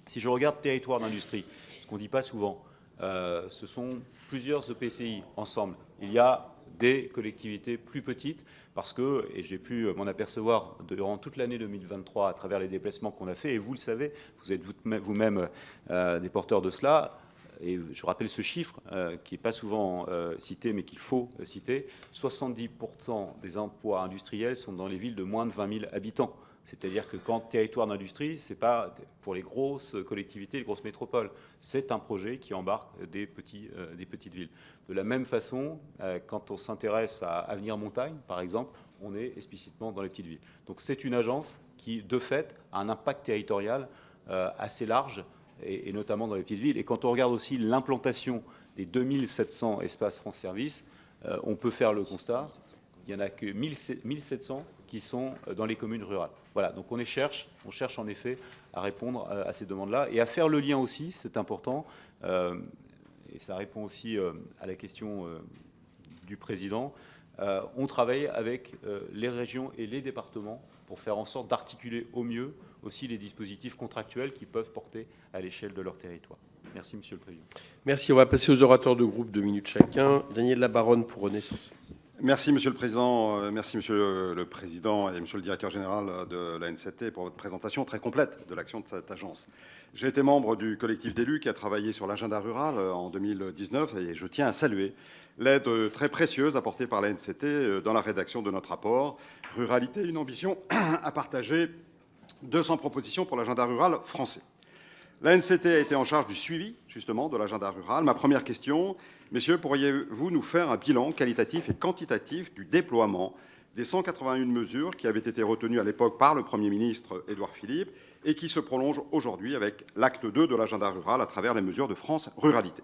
Si je regarde territoire d'industrie, ce qu'on ne dit pas souvent, ce sont plusieurs EPCI ensemble. Il y a des collectivités plus petites, parce que, et j'ai pu m'en apercevoir durant toute l'année 2023 à travers les déplacements qu'on a fait, et vous le savez, vous êtes vous-même des porteurs de cela, et je rappelle ce chiffre qui n'est pas souvent cité, mais qu'il faut citer, 70% des emplois industriels sont dans les villes de moins de 20 000 habitants. C'est-à-dire que quand territoire d'industrie, ce n'est pas pour les grosses collectivités, les grosses métropoles. C'est un projet qui embarque des petites villes. De la même façon, quand on s'intéresse à Avenir Montagne, par exemple, on est explicitement dans les petites villes. Donc c'est une agence qui, de fait, a un impact territorial assez large, et notamment dans les petites villes. Et quand on regarde aussi l'implantation des 2700 espaces France Service, on peut faire le constat, il n'y en a que 1700 qui sont dans les communes rurales. Voilà, donc on cherche en effet à répondre à ces demandes-là et à faire le lien aussi, c'est important, et ça répond aussi à la question du président. On travaille avec les régions et les départements pour faire en sorte d'articuler au mieux aussi les dispositifs contractuels qui peuvent porter à l'échelle de leur territoire. Merci, Monsieur le Président. Merci. On va passer aux orateurs de groupe, 2 minutes chacun. Daniel Labaronne pour Renaissance. Merci, Monsieur le Président. Merci, Monsieur le Président et Monsieur le Directeur Général de l'ANCT pour votre présentation très complète de l'action de cette agence. J'ai été membre du collectif d'élus qui a travaillé sur l'agenda rural en 2019 et je tiens à saluer l'aide très précieuse apportée par l'ANCT dans la rédaction de notre rapport. Ruralité, une ambition à partager 200 propositions pour l'agenda rural français. L'ANCT a été en charge du suivi, justement, de l'agenda rural. Ma première question, messieurs, pourriez-vous nous faire un bilan qualitatif et quantitatif du déploiement des 181 mesures qui avaient été retenues à l'époque par le Premier ministre Édouard Philippe et qui se prolongent aujourd'hui avec l'acte 2 de l'agenda rural à travers les mesures de France Ruralité?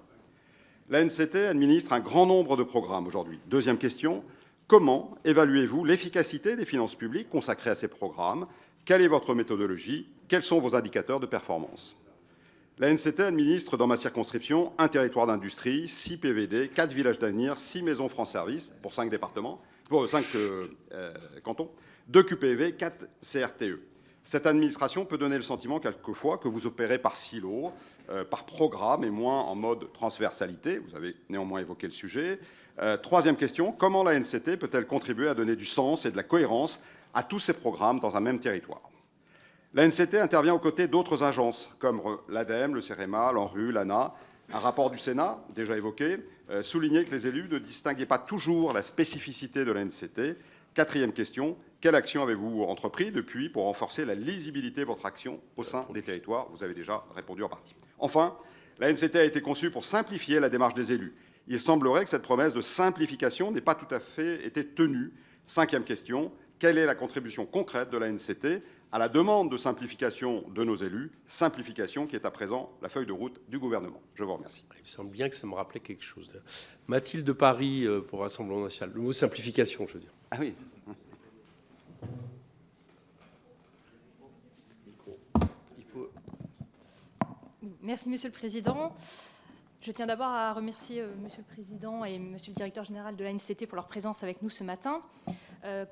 L'ANCT administre un grand nombre de programmes aujourd'hui. Deuxième question, comment évaluez-vous l'efficacité des finances publiques consacrées à ces programmes? Quelle est votre méthodologie? Quels sont vos indicateurs de performance? L'ANCT administre dans ma circonscription un territoire d'industrie, 6 PVD, 4 villages d'avenir, 6 maisons France Service pour 5 départements, pour 5 cantons, 2 QPV, 4 CRTE. Cette administration peut donner le sentiment quelquefois que vous opérez par silo, par programme et moins en mode transversalité. Vous avez néanmoins évoqué le sujet. Troisième question, comment l'ANCT peut-elle contribuer à donner du sens et de la cohérence à tous ces programmes dans un même territoire? L'ANCT intervient aux côtés d'autres agences, comme l'ADEME, le CEREMA, l'ANRU, l'ANA. Un rapport du Sénat, déjà évoqué, soulignait que les élus ne distinguaient pas toujours la spécificité de l'ANCT. Quatrième question, quelle action avez-vous entrepris depuis pour renforcer la lisibilité de votre action au sein des territoires? Vous avez déjà répondu en partie. Enfin, l'ANCT a été conçue pour simplifier la démarche des élus. Il semblerait que cette promesse de simplification n'ait pas tout à fait été tenue. Cinquième question, quelle est la contribution concrète de l'ANCT à la demande de simplification de nos élus, simplification qui est à présent la feuille de route du gouvernement? Je vous remercie. Il me semble bien que ça me rappelait quelque chose. Mathilde Paris pour Rassemblement national. Le mot simplification, je veux dire. Ah oui. Merci, Monsieur le Président. Je tiens d'abord à remercier Monsieur le Président et Monsieur le Directeur Général de l'ANCT pour leur présence avec nous ce matin.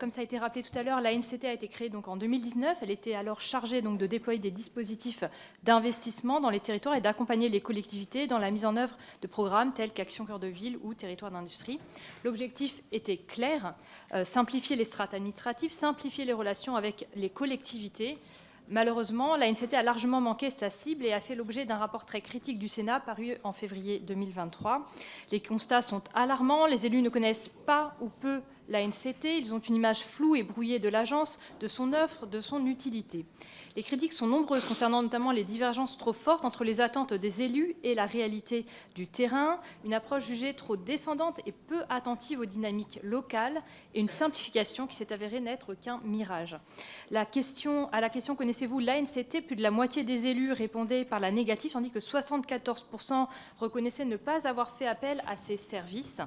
Comme ça a été rappelé tout à l'heure, l'ANCT a été créée donc en 2019. Elle était alors chargée donc de déployer des dispositifs d'investissement dans les territoires et d'accompagner les collectivités dans la mise en œuvre de programmes tels qu'Action Cœur de Ville ou Territoire d'Industrie. L'objectif était clair, simplifier les strates administratives, simplifier les relations avec les collectivités. Malheureusement, l'ANCT a largement manqué sa cible et a fait l'objet d'un rapport très critique du Sénat paru en février 2023. Les constats sont alarmants, les élus ne connaissent pas ou peu l'ANCT, ils ont une image floue et brouillée de l'agence, de son offre, de son utilité. Les critiques sont nombreuses concernant notamment les divergences trop fortes entre les attentes des élus et la réalité du terrain, une approche jugée trop descendante et peu attentive aux dynamiques locales et une simplification qui s'est avérée n'être qu'un mirage. À la question connaissez connaissez-vous l'ANCT? Plus de la moitié des élus répondaient par la négative, tandis que 74% reconnaissaient ne pas avoir fait appel à ces services.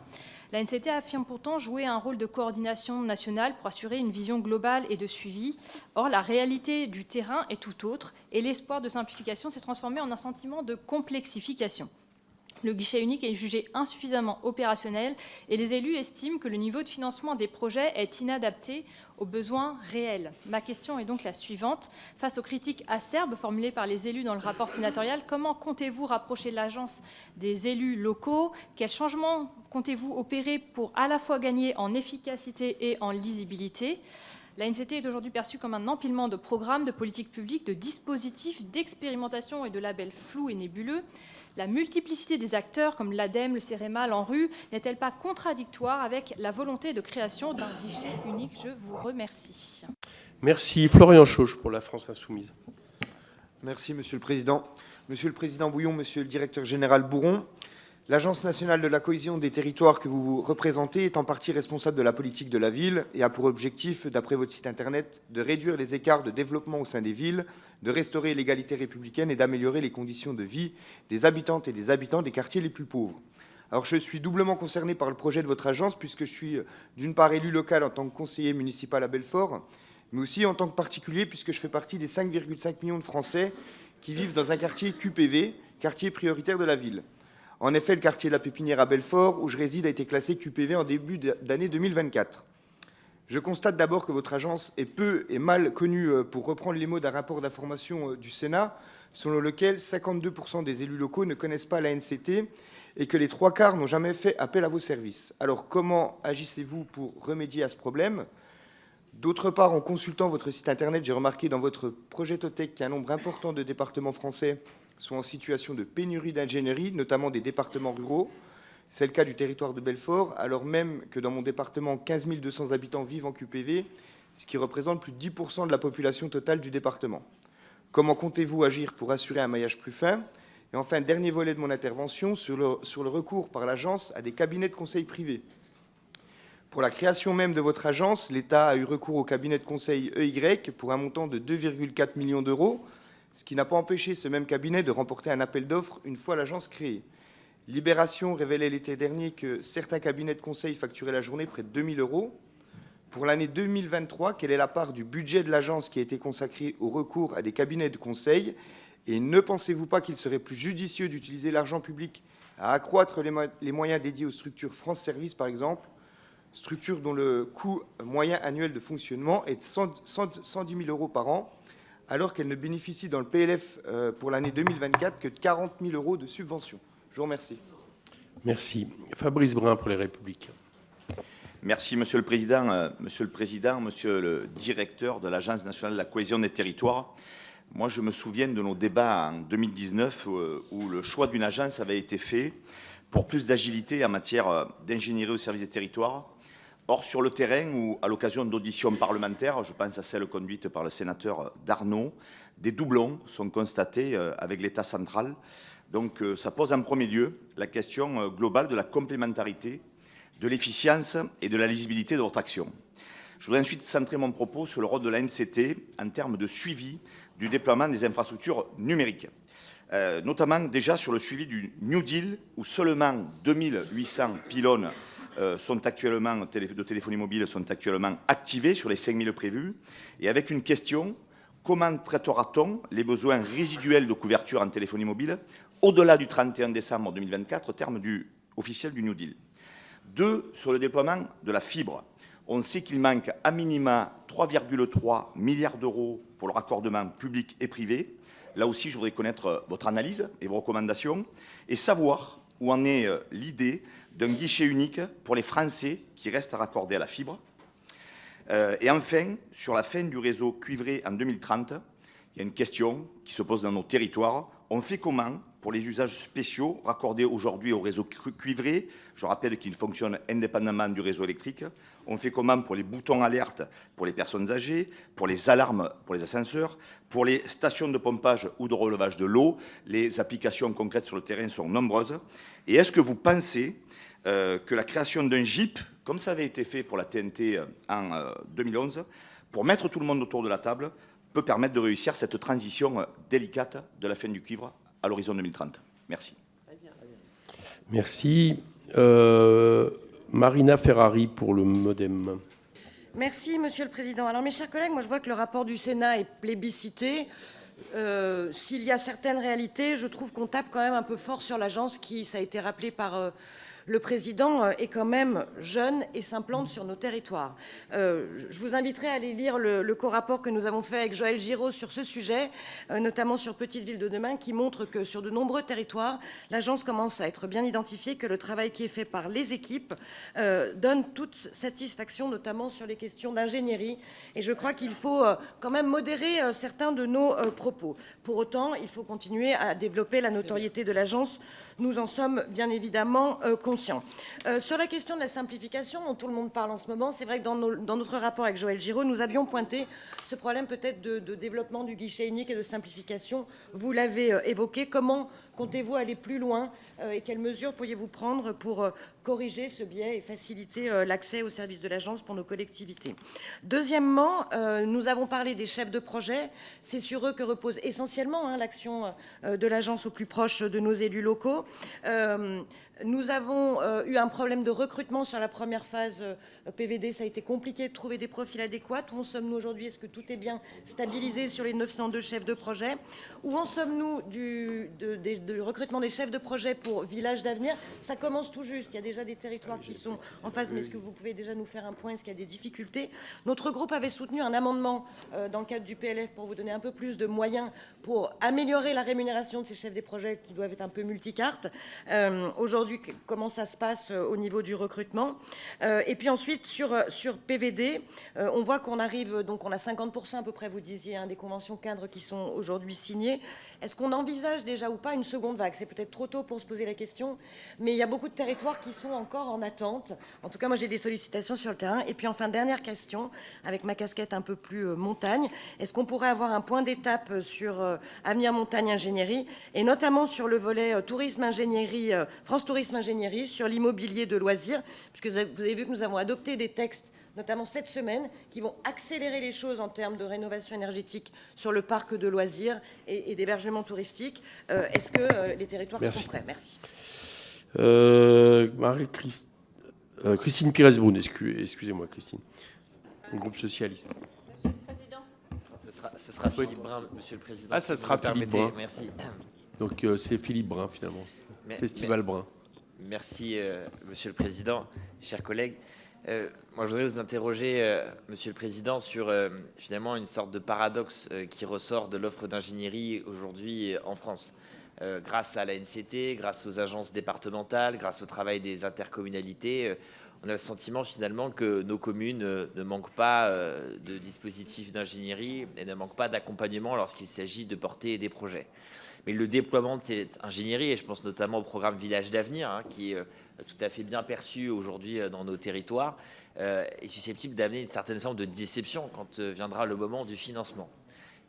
L'ANCT affirme pourtant jouer un rôle de coordination nationale pour assurer une vision globale et de suivi. Or, la réalité du terrain est tout autre et l'espoir de simplification s'est transformé en un sentiment de complexification. Le guichet unique est jugé insuffisamment opérationnel et les élus estiment que le niveau de financement des projets est inadapté aux besoins réels. Ma question est donc la suivante. Face aux critiques acerbes formulées par les élus dans le rapport sénatorial, comment comptez-vous rapprocher l'agence des élus locaux? Quels changements comptez-vous opérer pour à la fois gagner en efficacité et en lisibilité? L'ANCT est aujourd'hui perçue comme un empilement de programmes, de politiques publiques, de dispositifs, d'expérimentation et de labels flous et nébuleux. La multiplicité des acteurs, comme l'ADEME, le CEREMA, l'ANRU, n'est-elle pas contradictoire avec la volonté de création d'un guichet unique? Je vous remercie. Merci. Florian Chauche pour la France Insoumise. Merci, Monsieur le Président. Monsieur le Président Bouillon, Monsieur le Directeur général Bourron, l'Agence nationale de la cohésion des territoires que vous représentez est en partie responsable de la politique de la ville et a pour objectif, d'après votre site internet, de réduire les écarts de développement au sein des villes, de restaurer l'égalité républicaine et d'améliorer les conditions de vie des habitantes et des habitants des quartiers les plus pauvres. Alors je suis doublement concerné par le projet de votre agence puisque je suis d'une part élu local en tant que conseiller municipal à Belfort, mais aussi en tant que particulier puisque je fais partie des 5,5 millions de Français qui vivent dans un quartier QPV, quartier prioritaire de la ville. En effet, le quartier de la Pépinière à Belfort, où je réside, a été classé QPV en début d'année 2024. Je constate d'abord que votre agence est peu et mal connue, pour reprendre les mots d'un rapport d'information du Sénat, selon lequel 52% des élus locaux ne connaissent pas l'ANCT et que les 3/4 n'ont jamais fait appel à vos services. Alors, comment agissez-vous pour remédier à ce problème? D'autre part, en consultant votre site internet, j'ai remarqué dans votre projet Totec qu'un nombre important de départements français sont en situation de pénurie d'ingénierie, notamment des départements ruraux. C'est le cas du territoire de Belfort, alors même que dans mon département, 15 200 habitants vivent en QPV, ce qui représente plus de 10% de la population totale du département. Comment comptez-vous agir pour assurer un maillage plus fin? Et enfin, dernier volet de mon intervention, sur le recours par l'agence à des cabinets de conseil privés. Pour la création même de votre agence, l'État a eu recours au cabinet de conseil EY pour un montant de 2,4 millions d'euros, ce qui n'a pas empêché ce même cabinet de remporter un appel d'offres une fois l'agence créée. Libération révélait l'été dernier que certains cabinets de conseil facturaient la journée près de 2 000 euros. Pour l'année 2023, quelle est la part du budget de l'agence qui a été consacrée au recours à des cabinets de conseil? Et ne pensez-vous pas qu'il serait plus judicieux d'utiliser l'argent public à accroître les moyens dédiés aux structures France Service, par exemple, structures dont le coût moyen annuel de fonctionnement est de 110 000 euros par an, alors qu'elle ne bénéficie dans le PLF pour l'année 2024 que de 40 000 euros de subventions. Je vous remercie. Merci. Fabrice Brun pour les Républicains. Merci, Monsieur le Président. Monsieur le Directeur de l'Agence nationale de la cohésion des territoires. Moi, je me souviens de nos débats en 2019 où le choix d'une agence avait été fait pour plus d'agilité en matière d'ingénierie au service des territoires. Or, sur le terrain, ou à l'occasion d'auditions parlementaires, je pense à celle conduite par le sénateur Darnaud, des doublons sont constatés avec l'État central. Donc, ça pose en premier lieu la question globale de la complémentarité, de l'efficience et de la lisibilité de votre action. Je voudrais ensuite centrer mon propos sur le rôle de l'ANCT en termes de suivi du déploiement des infrastructures numériques, notamment déjà sur le suivi du New Deal, où seulement 2800 pylônes de téléphonie mobile sont actuellement activés sur les 5000 prévus, et avec une question: comment traitera-t-on les besoins résiduels de couverture en téléphonie mobile au-delà du 31 décembre 2024, terme officiel du New Deal? 2, sur le déploiement de la fibre. On sait qu'il manque à minima 3,3 milliards d'euros pour le raccordement public et privé. Là aussi, je voudrais connaître votre analyse et vos recommandations et savoir où en est l'idée d'un guichet unique pour les Français qui restent raccordés à la fibre. Et enfin, sur la fin du réseau cuivré en 2030, il y a une question qui se pose dans nos territoires. On fait comment pour les usages spéciaux raccordés aujourd'hui au réseau cuivré? Je rappelle qu'il fonctionne indépendamment du réseau électrique. On fait comment pour les boutons alerte pour les personnes âgées, pour les alarmes pour les ascenseurs, pour les stations de pompage ou de relevage de l'eau? Les applications concrètes sur le terrain sont nombreuses. Et est-ce que vous pensez que la création d'un GIP, comme ça avait été fait pour la TNT en 2011, pour mettre tout le monde autour de la table, peut permettre de réussir cette transition délicate de la fin du cuivre à l'horizon 2030. Merci. Merci. Marina Ferrari pour le MoDem. Merci, Monsieur le Président. Alors, mes chers collègues, moi, je vois que le rapport du Sénat est plébiscité. S'il y a certaines réalités, je trouve qu'on tape quand même un peu fort sur l'agence qui, ça a été rappelé par le Président, est quand même jeune et s'implante sur nos territoires. Je vous inviterai à aller lire le co-rapport que nous avons fait avec Joël Giraud sur ce sujet, notamment sur Petite Ville de demain, qui montre que sur de nombreux territoires, l'agence commence à être bien identifiée, que le travail qui est fait par les équipes donne toute satisfaction, notamment sur les questions d'ingénierie. Et je crois qu'il faut quand même modérer certains de nos propos. Pour autant, il faut continuer à développer la notoriété de l'agence. Nous en sommes bien évidemment conscients. Sur la question de la simplification, dont tout le monde parle en ce moment, c'est vrai que dans notre rapport avec Joël Giraud, nous avions pointé ce problème peut-être de développement du guichet unique et de simplification. Vous l'avez évoqué. Comment comptez-vous aller plus loin et quelles mesures pourriez-vous prendre pour corriger ce biais et faciliter l'accès aux services de l'agence pour nos collectivités? Deuxièmement, nous avons parlé des chefs de projet. C'est sur eux que repose essentiellement l'action de l'agence au plus proche de nos élus locaux. Nous avons eu un problème de recrutement sur la première phase PVD. Ça a été compliqué de trouver des profils adéquats. Où en sommes-nous aujourd'hui? Est-ce que tout est bien stabilisé sur les 902 chefs de projet? Où en sommes-nous du recrutement des chefs de projet pour Village d'avenir? Ça commence tout juste. Il y a déjà des territoires qui sont en phase. Mais est-ce que vous pouvez déjà nous faire un point? Est-ce qu'il y a des difficultés? Notre groupe avait soutenu un amendement dans le cadre du PLF pour vous donner un peu plus de moyens pour améliorer la rémunération de ces chefs des projets qui doivent être un peu multicartes. Aujourd'hui, comment ça se passe au niveau du recrutement. Et puis ensuite, sur PVD, on voit qu'on arrive, donc on a 50% à peu près, vous disiez, des conventions cadres qui sont aujourd'hui signées. Est-ce qu'on envisage déjà ou pas une seconde vague? C'est peut-être trop tôt pour se poser la question, mais il y a beaucoup de territoires qui sont encore en attente. En tout cas, moi, j'ai des sollicitations sur le terrain. Et puis enfin, dernière question, avec ma casquette un peu plus montagne, est-ce qu'on pourrait avoir un point d'étape sur Avenir Montagne Ingénierie, et notamment sur le volet tourisme ingénierie, France Tourisme Ingénierie, sur l'immobilier de loisirs, puisque vous avez vu que nous avons adopté des textes, notamment cette semaine, qui vont accélérer les choses en termes de rénovation énergétique sur le parc de loisirs et d'hébergement touristique. Est-ce que les territoires sont prêts? Merci. Christine Pires-Brun, excusez-moi, Christine. Le groupe socialiste. Monsieur le Président. Ce sera Philippe Brun, Monsieur le Président. Ah, ça sera Philippe Brun. Merci. Donc c'est Philippe Brun, finalement. Festival Brun. Merci, Monsieur le Président, chers collègues. Moi, je voudrais vous interroger, Monsieur le Président, sur finalement une sorte de paradoxe qui ressort de l'offre d'ingénierie aujourd'hui en France. Grâce à la NCT, grâce aux agences départementales, grâce au travail des intercommunalités, on a le sentiment finalement que nos communes ne manquent pas de dispositifs d'ingénierie et ne manquent pas d'accompagnement lorsqu'il s'agit de porter des projets. Mais le déploiement de cette ingénierie, et je pense notamment au programme Village d'avenir, qui est tout à fait bien perçu aujourd'hui dans nos territoires, est susceptible d'amener une certaine forme de déception quand viendra le moment du financement.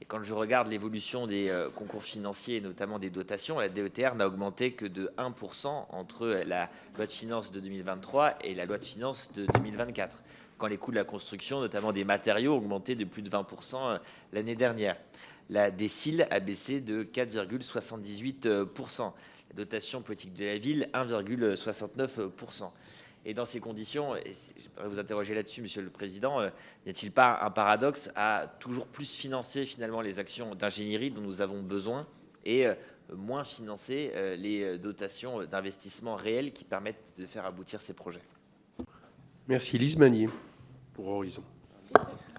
Et quand je regarde l'évolution des concours financiers, et notamment des dotations, la DETR n'a augmenté que de 1% entre la loi de finances de 2023 et la loi de finances de 2024, quand les coûts de la construction, notamment des matériaux, ont augmenté de plus de 20% l'année dernière. La DSIL a baissé de 4,78%. La dotation politique de la ville, 1,69%. Et dans ces conditions, j'aimerais vous interroger là-dessus, Monsieur le Président, n'y a-t-il pas un paradoxe à toujours plus financer finalement les actions d'ingénierie dont nous avons besoin et moins financer les dotations d'investissement réels qui permettent de faire aboutir ces projets? Merci. Lise Magnier, pour Horizon.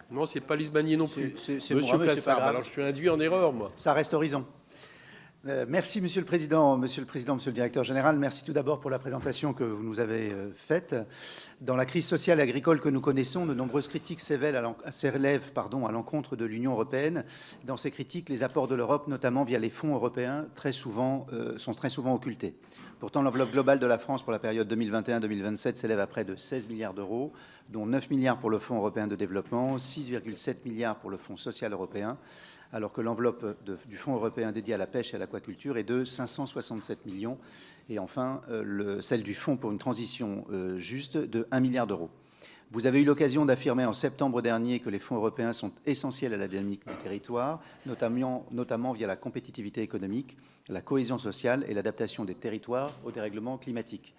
Non, c'est pas Lise Magnier non plus. Monsieur Plassard, alors je suis induit en erreur, moi. Ça reste Horizon. Merci, Monsieur le Président, Monsieur le Directeur Général. Merci tout d'abord pour la présentation que vous nous avez faite. Dans la crise sociale et agricole que nous connaissons, de nombreuses critiques s'élèvent à l'encontre de l'Union européenne. Dans ces critiques, les apports de l'Europe, notamment via les fonds européens, sont très souvent occultés. Pourtant, l'enveloppe globale de la France pour la période 2021-2027 s'élève à près de 16 milliards d'euros, dont 9 milliards pour le Fonds européen de développement, 6,7 milliards pour le Fonds social européen, alors que l'enveloppe du Fonds européen dédié à la pêche et à l'aquaculture est de 567 millions, et enfin celle du Fonds pour une transition juste de 1 milliard d'euros. Vous avez eu l'occasion d'affirmer en septembre dernier que les fonds européens sont essentiels à la dynamique des territoires, notamment via la compétitivité économique, la cohésion sociale et l'adaptation des territoires au dérèglement climatique.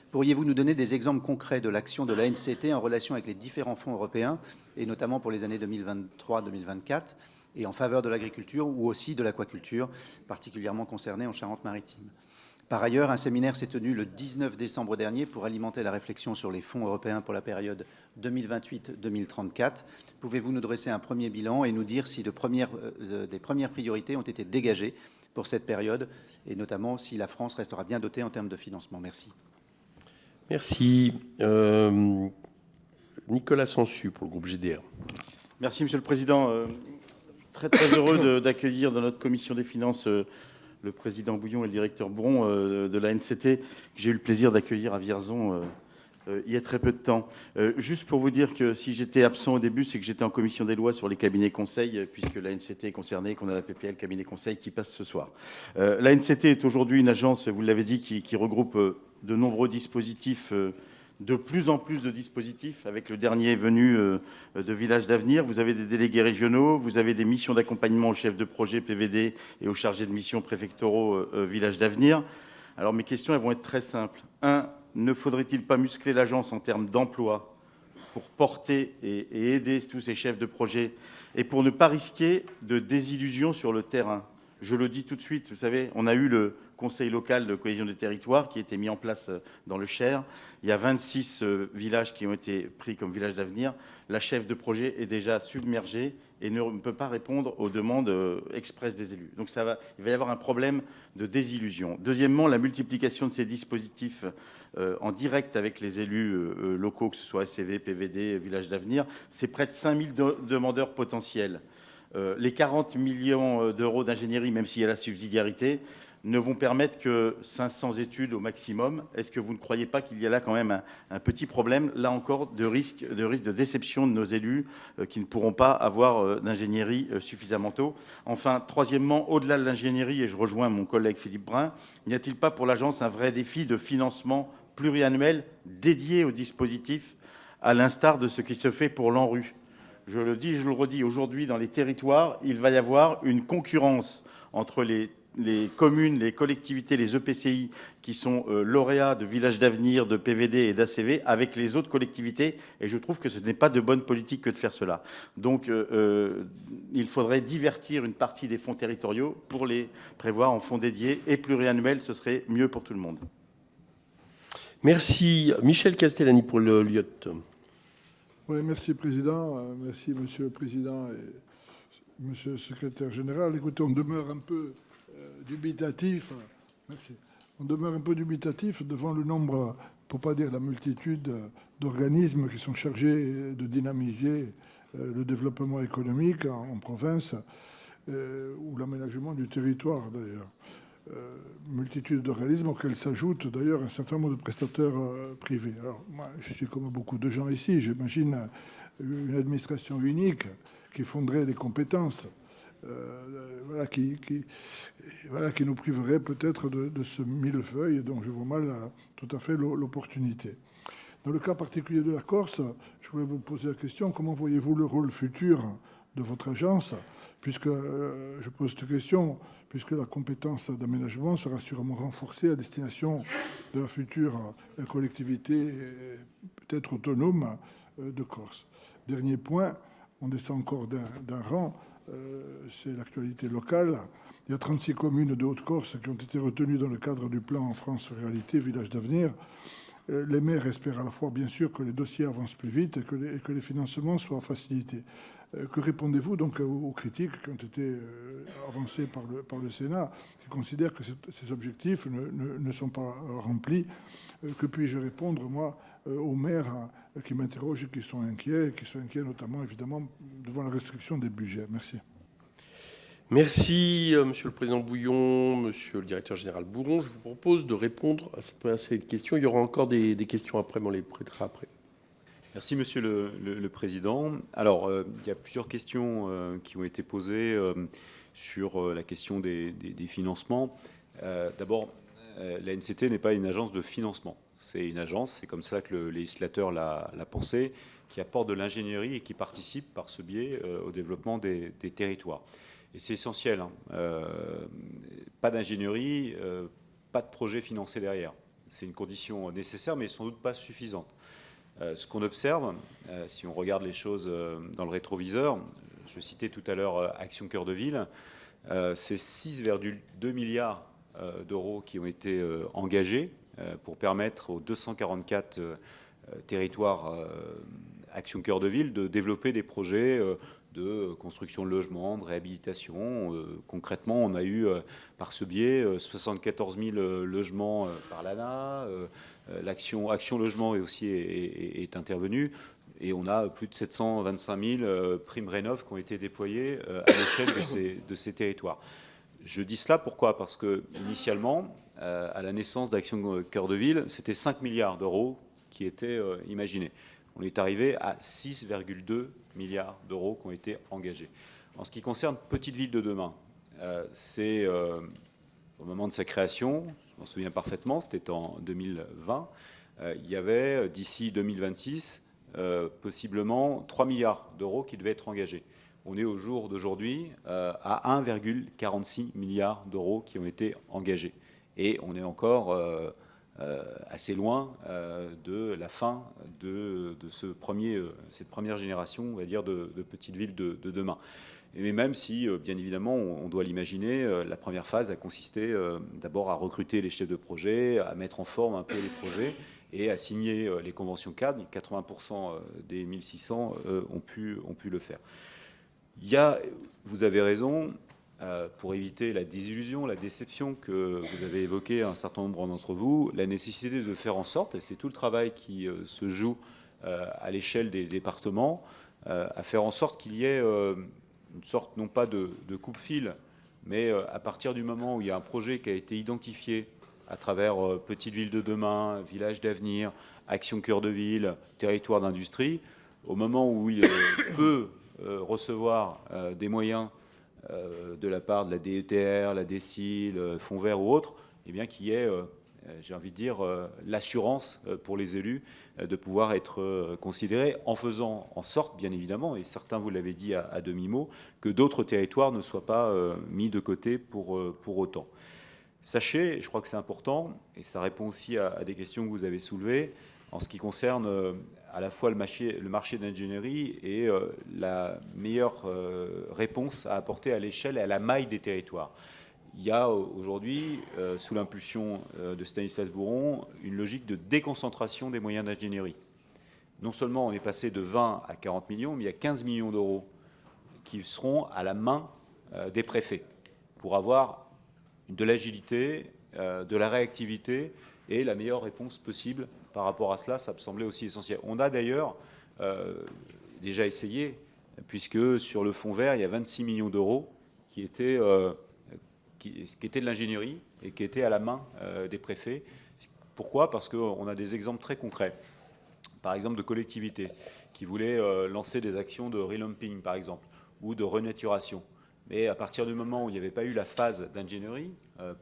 Pourriez-vous nous donner des exemples concrets de l'action de l'ANCT en relation avec les différents fonds européens, et notamment pour les années 2023-2024, et en faveur de l'agriculture ou aussi de l'aquaculture, particulièrement concernée en Charente-Maritime? Par ailleurs, un séminaire s'est tenu le 19 décembre dernier pour alimenter la réflexion sur les fonds européens pour la période 2028-2034. Pouvez-vous nous dresser un premier bilan et nous dire si des premières priorités ont été dégagées pour cette période, et notamment si la France restera bien dotée en termes de financement? Merci. Merci. Nicolas Sansu pour le groupe GDR. Merci, Monsieur le Président. Très heureux d'accueillir dans notre commission des finances le président Bouillon et le directeur Bourron de la NCT, que j'ai eu le plaisir d'accueillir à Vierzon il y a très peu de temps. Juste pour vous dire que si j'étais absent au début, c'est que j'étais en commission des lois sur les cabinets conseils, puisque la NCT est concernée, qu'on a la PPL cabinet conseil qui passe ce soir. La NCT est aujourd'hui une agence, vous l'avez dit, qui regroupe de nombreux dispositifs, de plus en plus de dispositifs, avec le dernier venu de Village d'Avenir. Vous avez des délégués régionaux, vous avez des missions d'accompagnement aux chefs de projet PVD et aux chargés de mission préfectoraux Village d'Avenir. Alors mes questions, elles vont être très simples. 1, ne faudrait-il pas muscler l'agence en termes d'emploi pour porter et aider tous ces chefs de projet et pour ne pas risquer de désillusion sur le terrain? Je le dis tout de suite, vous savez, on a eu le conseil local de cohésion des territoires qui a été mis en place dans le Cher. Il y a 26 villages qui ont été pris comme villages d'avenir. La chef de projet est déjà submergée et ne peut pas répondre aux demandes expresses des élus. Donc il va y avoir un problème de désillusion. Deuxièmement, la multiplication de ces dispositifs en direct avec les élus locaux, que ce soit SCV, PVD, Village d'Avenir, c'est près de 5000 demandeurs potentiels. Les 40 millions d'euros d'ingénierie, même s'il y a la subsidiarité, ne vont permettre que 500 études au maximum. Est-ce que vous ne croyez pas qu'il y a là quand même un petit problème, là encore, de risque de déception de nos élus qui ne pourront pas avoir d'ingénierie suffisamment tôt? Enfin, troisièmement, au-delà de l'ingénierie, et je rejoins mon collègue Philippe Brun, n'y a-t-il pas pour l'agence un vrai défi de financement pluriannuel dédié au dispositif, à l'instar de ce qui se fait pour l'ANRU? Je le dis, je le redis, aujourd'hui, dans les territoires, il va y avoir une concurrence entre les communes, les collectivités, les EPCI qui sont lauréats de Village d'Avenir, de PVD et d'ACV avec les autres collectivités. Et je trouve que ce n'est pas de bonne politique que de faire cela. Donc, il faudrait divertir une partie des fonds territoriaux pour les prévoir en fonds dédiés et pluriannuels. Ce serait mieux pour tout le monde. Merci. Michel Castellani pour le LIOT. Oui, merci Président, merci Monsieur le Président et Monsieur le Secrétaire Général. Écoutez, on demeure un peu dubitatif. Merci. On demeure un peu dubitatif devant le nombre, pour ne pas dire la multitude d'organismes qui sont chargés de dynamiser le développement économique en province ou l'aménagement du territoire d'ailleurs. Multitude d'organismes auxquels s'ajoute d'ailleurs un certain nombre de prestataires privés. Alors moi, je suis comme beaucoup de gens ici, j'imagine une administration unique qui fonderait les compétences, qui nous priverait peut-être de ce millefeuille dont je vois mal tout à fait l'opportunité. Dans le cas particulier de la Corse, je voulais vous poser la question, comment voyez-vous le rôle futur de votre agence, puisque je pose cette question, puisque la compétence d'aménagement sera sûrement renforcée à destination de la future collectivité peut-être autonome de Corse. Dernier point, on descend encore d'un rang, c'est l'actualité locale. Il y a 36 communes de Haute-Corse qui ont été retenues dans le cadre du plan en France Réalité, Village d'Avenir. Les maires espèrent à la fois, bien sûr, que les dossiers avancent plus vite et que les financements soient facilités. Que répondez-vous donc aux critiques qui ont été avancées par le Sénat, qui considère que ces objectifs ne sont pas remplis? Que puis-je répondre, moi, aux maires qui m'interrogent et qui sont inquiets notamment, évidemment, devant la restriction des budgets? Merci. Merci, Monsieur le Président Bouillon, Monsieur le Directeur Général Bourron. Je vous propose de répondre à cette première série de questions. Il y aura encore des questions après, mais on les prêtera après. Merci, Monsieur le Président. Alors, il y a plusieurs questions qui ont été posées sur la question des financements. D'abord, la NCT n'est pas une agence de financement. C'est une agence, c'est comme ça que le législateur l'a pensé, qui apporte de l'ingénierie et qui participe par ce biais au développement des territoires. Et c'est essentiel, hein. Pas d'ingénierie, pas de projet financé derrière. C'est une condition nécessaire, mais sans doute pas suffisante. Ce qu'on observe, si on regarde les choses dans le rétroviseur, je citais tout à l'heure Action Cœur de Ville, c'est 6,2 milliards d'euros qui ont été engagés pour permettre aux 244 territoires Action Cœur de Ville de développer des projets de construction de logements, de réhabilitation. Concrètement, on a eu par ce biais 74 000 logements par l'ANA. Action Logement est intervenue. Et on a plus de 725 000 primes rénov qui ont été déployées à l'échelle de ces territoires. Je dis cela pourquoi? Parce que initialement, à la naissance d'Action Cœur de Ville, c'était 5 milliards d'euros qui étaient imaginés. On est arrivé à 6,2 milliards d'euros qui ont été engagés. En ce qui concerne Petite Ville de demain, c'est au moment de sa création, je m'en souviens parfaitement, c'était en 2020, il y avait d'ici 2026 possiblement 3 milliards d'euros qui devaient être engagés. On est au jour d'aujourd'hui à 1,46 milliard d'euros qui ont été engagés. Et on est encore assez loin de la fin de cette première génération, on va dire, de petites villes de demain. Mais même si, bien évidemment, on doit l'imaginer, la première phase a consisté d'abord à recruter les chefs de projet, à mettre en forme un peu les projets et à signer les conventions cadres. 80% des 1600 ont pu le faire. Vous avez raison, pour éviter la désillusion, la déception que vous avez évoquée un certain nombre d'entre vous, la nécessité de faire en sorte, et c'est tout le travail qui se joue à l'échelle des départements, à faire en sorte qu'il y ait une sorte, non pas de coupe-fil, mais à partir du moment où il y a un projet qui a été identifié à travers Petite Ville de demain, Village d'avenir, Action Cœur de Ville, Territoire d'industrie, au moment où il peut recevoir des moyens de la part de la DETR, la DECIL, Fonds Vert ou autres, eh bien qu'il y ait, j'ai envie de dire, l'assurance pour les élus de pouvoir être considérés en faisant en sorte, bien évidemment, et certains vous l'avez dit à demi-mot, que d'autres territoires ne soient pas mis de côté pour autant. Sachez, et je crois que c'est important, et ça répond aussi à des questions que vous avez soulevées, en ce qui concerne à la fois le marché d'ingénierie et la meilleure réponse à apporter à l'échelle et à la maille des territoires. Il y a aujourd'hui, sous l'impulsion de Stanislas Bouron, une logique de déconcentration des moyens d'ingénierie. Non seulement on est passé de 20 à 40 millions, mais il y a 15 millions d'euros qui seront à la main des préfets pour avoir de l'agilité, de la réactivité et la meilleure réponse possible par rapport à cela. Ça me semblait aussi essentiel. On a d'ailleurs déjà essayé, puisque sur le fonds vert, il y a 26 millions d'euros qui étaient de l'ingénierie et qui étaient à la main des préfets. Pourquoi? Parce qu'on a des exemples très concrets. Par exemple, de collectivités qui voulaient lancer des actions de relumping, par exemple, ou de renaturation. Mais à partir du moment où il n'y avait pas eu la phase d'ingénierie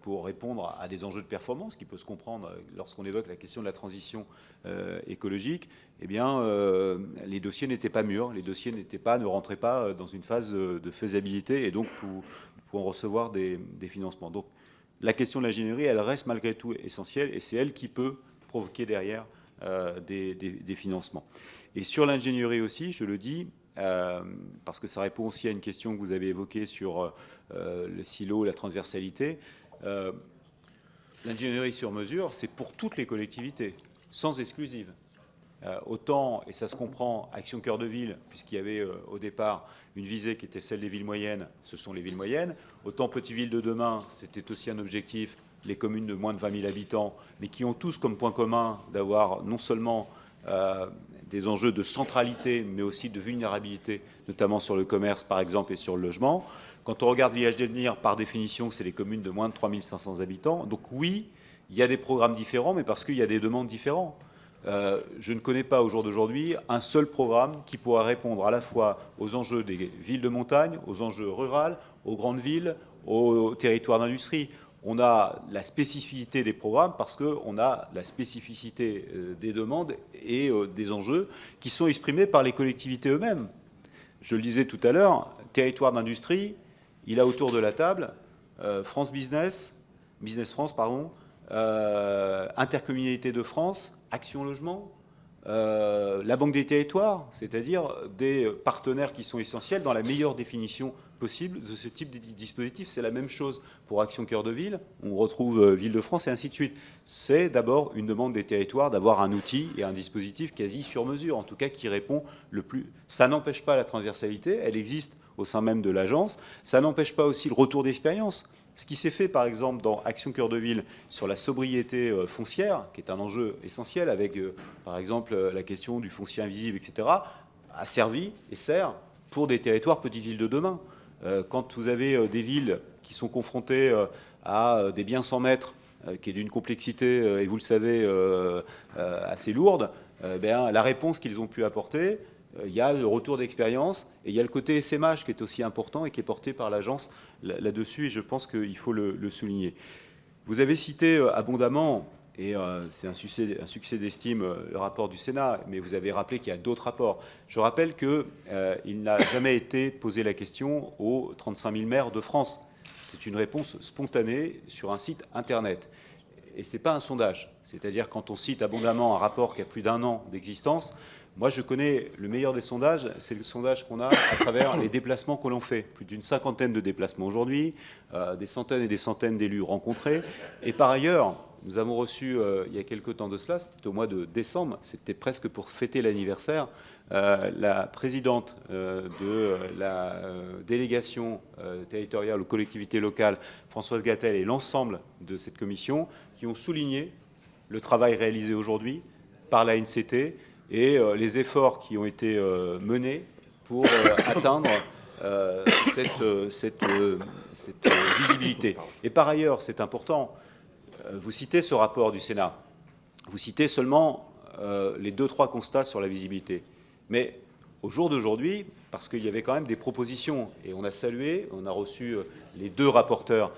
pour répondre à des enjeux de performance, qui peut se comprendre lorsqu'on évoque la question de la transition écologique, eh bien, les dossiers n'étaient pas mûrs, les dossiers ne rentraient pas dans une phase de faisabilité et donc pour en recevoir des financements. Donc la question de l'ingénierie, elle reste malgré tout essentielle et c'est elle qui peut provoquer derrière des financements. Et sur l'ingénierie aussi, je le dis, parce que ça répond aussi à une question que vous avez évoquée sur le silo, la transversalité. L'ingénierie sur mesure, c'est pour toutes les collectivités, sans exclusive. Autant, et ça se comprend, Action Cœur de Ville, puisqu'il y avait au départ une visée qui était celle des villes moyennes, ce sont les villes moyennes. Autant Petite Ville de demain, c'était aussi un objectif, les communes de moins de 20 000 habitants, mais qui ont tous comme point commun d'avoir non seulement des enjeux de centralité, mais aussi de vulnérabilité, notamment sur le commerce, par exemple, et sur le logement. Quand on regarde Village d'avenir, par définition, c'est les communes de moins de 3 500 habitants. Donc oui, il y a des programmes différents, mais parce qu'il y a des demandes différentes. Je ne connais pas au jour d'aujourd'hui un seul programme qui pourra répondre à la fois aux enjeux des villes de montagne, aux enjeux ruraux, aux grandes villes, aux territoires d'industrie. On a la spécificité des programmes parce qu'on a la spécificité des demandes et des enjeux qui sont exprimés par les collectivités eux-mêmes. Je le disais tout à l'heure, territoire d'industrie, il a autour de la table France Business, Business France, pardon, Intercommunalité de France, Action Logement, la Banque des Territoires, c'est-à-dire des partenaires qui sont essentiels dans la meilleure définition possible de ce type de dispositif. C'est la même chose pour Action Cœur de Ville, on retrouve Ville-de-France et ainsi de suite. C'est d'abord une demande des territoires d'avoir un outil et un dispositif quasi sur mesure, en tout cas qui répond le plus. Ça n'empêche pas la transversalité, elle existe au sein même de l'agence, ça n'empêche pas aussi le retour d'expérience. Ce qui s'est fait, par exemple, dans Action Cœur de Ville sur la sobriété foncière, qui est un enjeu essentiel, avec, par exemple, la question du foncier invisible, etc., a servi et sert pour des territoires petites villes de demain. Quand vous avez des villes qui sont confrontées à des biens sans maître, qui est d'une complexité, et vous le savez, assez lourde, la réponse qu'ils ont pu apporter, il y a le retour d'expérience et il y a le côté SMH qui est aussi important et qui est porté par l'agence là-dessus, et je pense qu'il faut le souligner. Vous avez cité abondamment, et c'est un succès d'estime, le rapport du Sénat, mais vous avez rappelé qu'il y a d'autres rapports. Je rappelle qu'il n'a jamais été posé la question aux 35 000 maires de France. C'est une réponse spontanée sur un site Internet. Et ce n'est pas un sondage. C'est-à-dire quand on cite abondamment un rapport qui a plus d'1 an d'existence, moi, je connais le meilleur des sondages, c'est le sondage qu'on a à travers les déplacements que l'on fait. Plus d'une 50aine de déplacements aujourd'hui, des centaines et des centaines d'élus rencontrés. Et par ailleurs, nous avons reçu, il y a quelque temps de cela, c'était au mois de décembre, c'était presque pour fêter l'anniversaire, la présidente de la délégation territoriale aux collectivités locales, Françoise Gatel, et l'ensemble de cette commission, qui ont souligné le travail réalisé aujourd'hui par la NCT, et les efforts qui ont été menés pour atteindre cette visibilité. Et par ailleurs, c'est important, vous citez ce rapport du Sénat, vous citez seulement les 2-3 constats sur la visibilité. Mais au jour d'aujourd'hui, parce qu'il y avait quand même des propositions, et on a salué, on a reçu les 2 rapporteurs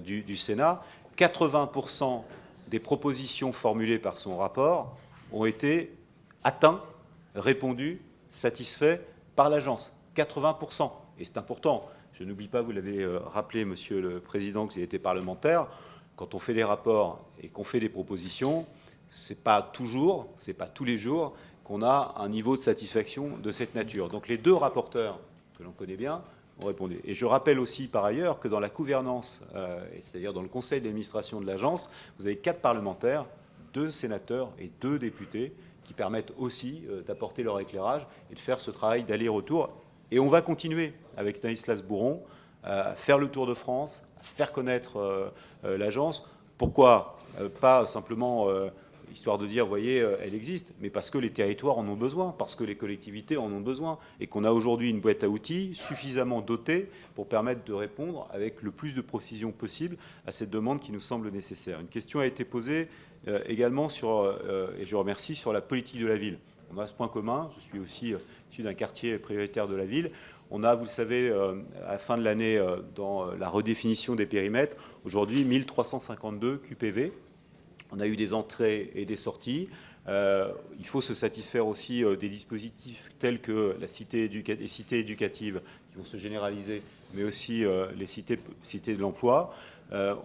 du Sénat, 80% des propositions formulées par son rapport ont été atteint, répondu, satisfait par l'agence. 80%. Et c'est important. Je n'oublie pas, vous l'avez rappelé, Monsieur le Président, que vous avez été parlementaire. Quand on fait des rapports et qu'on fait des propositions, ce n'est pas toujours, ce n'est pas tous les jours qu'on a un niveau de satisfaction de cette nature. Donc les 2 rapporteurs que l'on connaît bien ont répondu. Et je rappelle aussi par ailleurs que dans la gouvernance, c'est-à-dire dans le conseil d'administration de l'agence, vous avez 4 parlementaires, 2 sénateurs et 2 députés qui permettent aussi d'apporter leur éclairage et de faire ce travail d'aller-retour. Et on va continuer avec Stanislas Bourron à faire le tour de France, à faire connaître l'agence. Pourquoi pas simplement histoire de dire, vous voyez, elle existe, mais parce que les territoires en ont besoin, parce que les collectivités en ont besoin, et qu'on a aujourd'hui une boîte à outils suffisamment dotée pour permettre de répondre avec le plus de précision possible à cette demande qui nous semble nécessaire. Une question a été posée également sur, et je remercie, sur la politique de la ville. On a ce point commun, je suis aussi issu d'un quartier prioritaire de la ville. On a, vous le savez, à la fin de l'année, dans la redéfinition des périmètres, aujourd'hui 1352 QPV. On a eu des entrées et des sorties. Il faut se satisfaire aussi des dispositifs tels que les cités éducatives qui vont se généraliser, mais aussi les cités de l'emploi.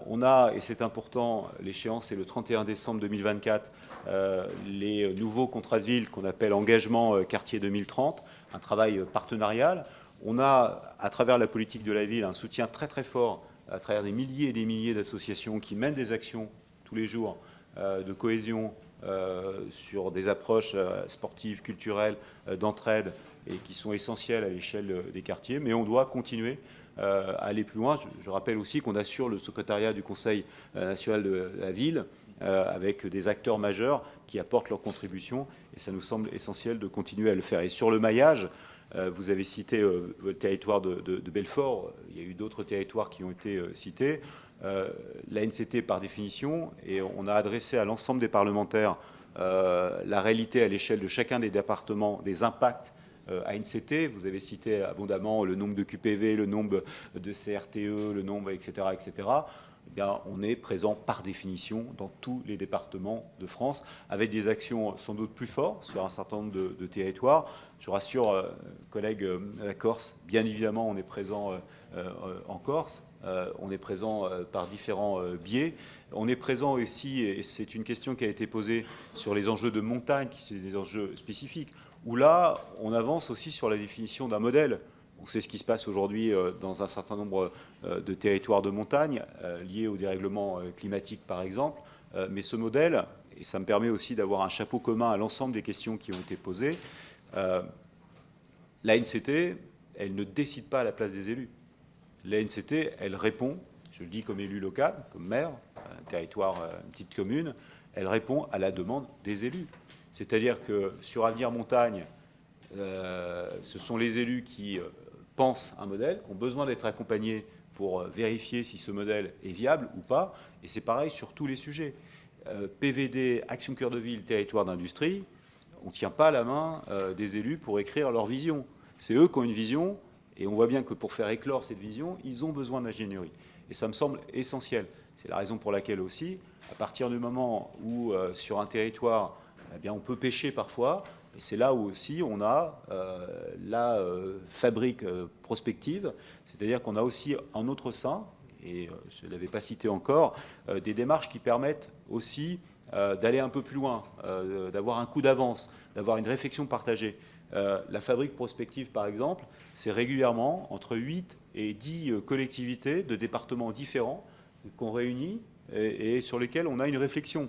On a, et c'est important, l'échéance est le 31 décembre 2024, les nouveaux contrats de ville qu'on appelle engagement quartier 2030, un travail partenarial. On a, à travers la politique de la ville, un soutien très très fort à travers des milliers et des milliers d'associations qui mènent des actions tous les jours de cohésion sur des approches sportives, culturelles, d'entraide, et qui sont essentielles à l'échelle des quartiers. Mais on doit continuer à aller plus loin. Je rappelle aussi qu'on assure le secrétariat du Conseil national de la ville avec des acteurs majeurs qui apportent leur contribution, et ça nous semble essentiel de continuer à le faire. Et sur le maillage, vous avez cité le territoire de Belfort, il y a eu d'autres territoires qui ont été cités. La NCT par définition, et on a adressé à l'ensemble des parlementaires la réalité à l'échelle de chacun des départements des impacts à NCT. Vous avez cité abondamment le nombre de QPV, le nombre de CRTE, le nombre, etc., etc. eh bien, on est présent par définition dans tous les départements de France, avec des actions sans doute plus fortes sur un certain nombre de territoires. Je rassure, collègues de la Corse, bien évidemment, on est présent en Corse, on est présent par différents biais. On est présent aussi, et c'est une question qui a été posée sur les enjeux de montagne, qui sont des enjeux spécifiques, où là, on avance aussi sur la définition d'un modèle. On sait ce qui se passe aujourd'hui dans un certain nombre de territoires de montagne, liés au dérèglement climatique, par exemple. Mais ce modèle, et ça me permet aussi d'avoir un chapeau commun à l'ensemble des questions qui ont été posées, l'ANCT, elle ne décide pas à la place des élus. L'ANCT, elle répond, je le dis comme élu local, comme maire, un territoire, une petite commune, elle répond à la demande des élus. C'est-à-dire que sur Avenir Montagne, ce sont les élus qui pensent un modèle, qui ont besoin d'être accompagnés pour vérifier si ce modèle est viable ou pas. Et c'est pareil sur tous les sujets. PVD, Action Cœur de Ville, Territoire d'Industrie, on ne tient pas la main des élus pour écrire leur vision. C'est eux qui ont une vision, et on voit bien que pour faire éclore cette vision, ils ont besoin d'ingénierie. Et ça me semble essentiel. C'est la raison pour laquelle aussi, à partir du moment où sur un territoire, eh bien, on peut pêcher parfois, et c'est là où aussi on a la fabrique prospective, c'est-à-dire qu'on a aussi en notre sein, et je ne l'avais pas cité encore, des démarches qui permettent aussi d'aller un peu plus loin, d'avoir un coup d'avance, d'avoir une réflexion partagée. La fabrique prospective, par exemple, c'est régulièrement entre 8 et 10 collectivités de départements différents qu'on réunit et sur lesquels on a une réflexion.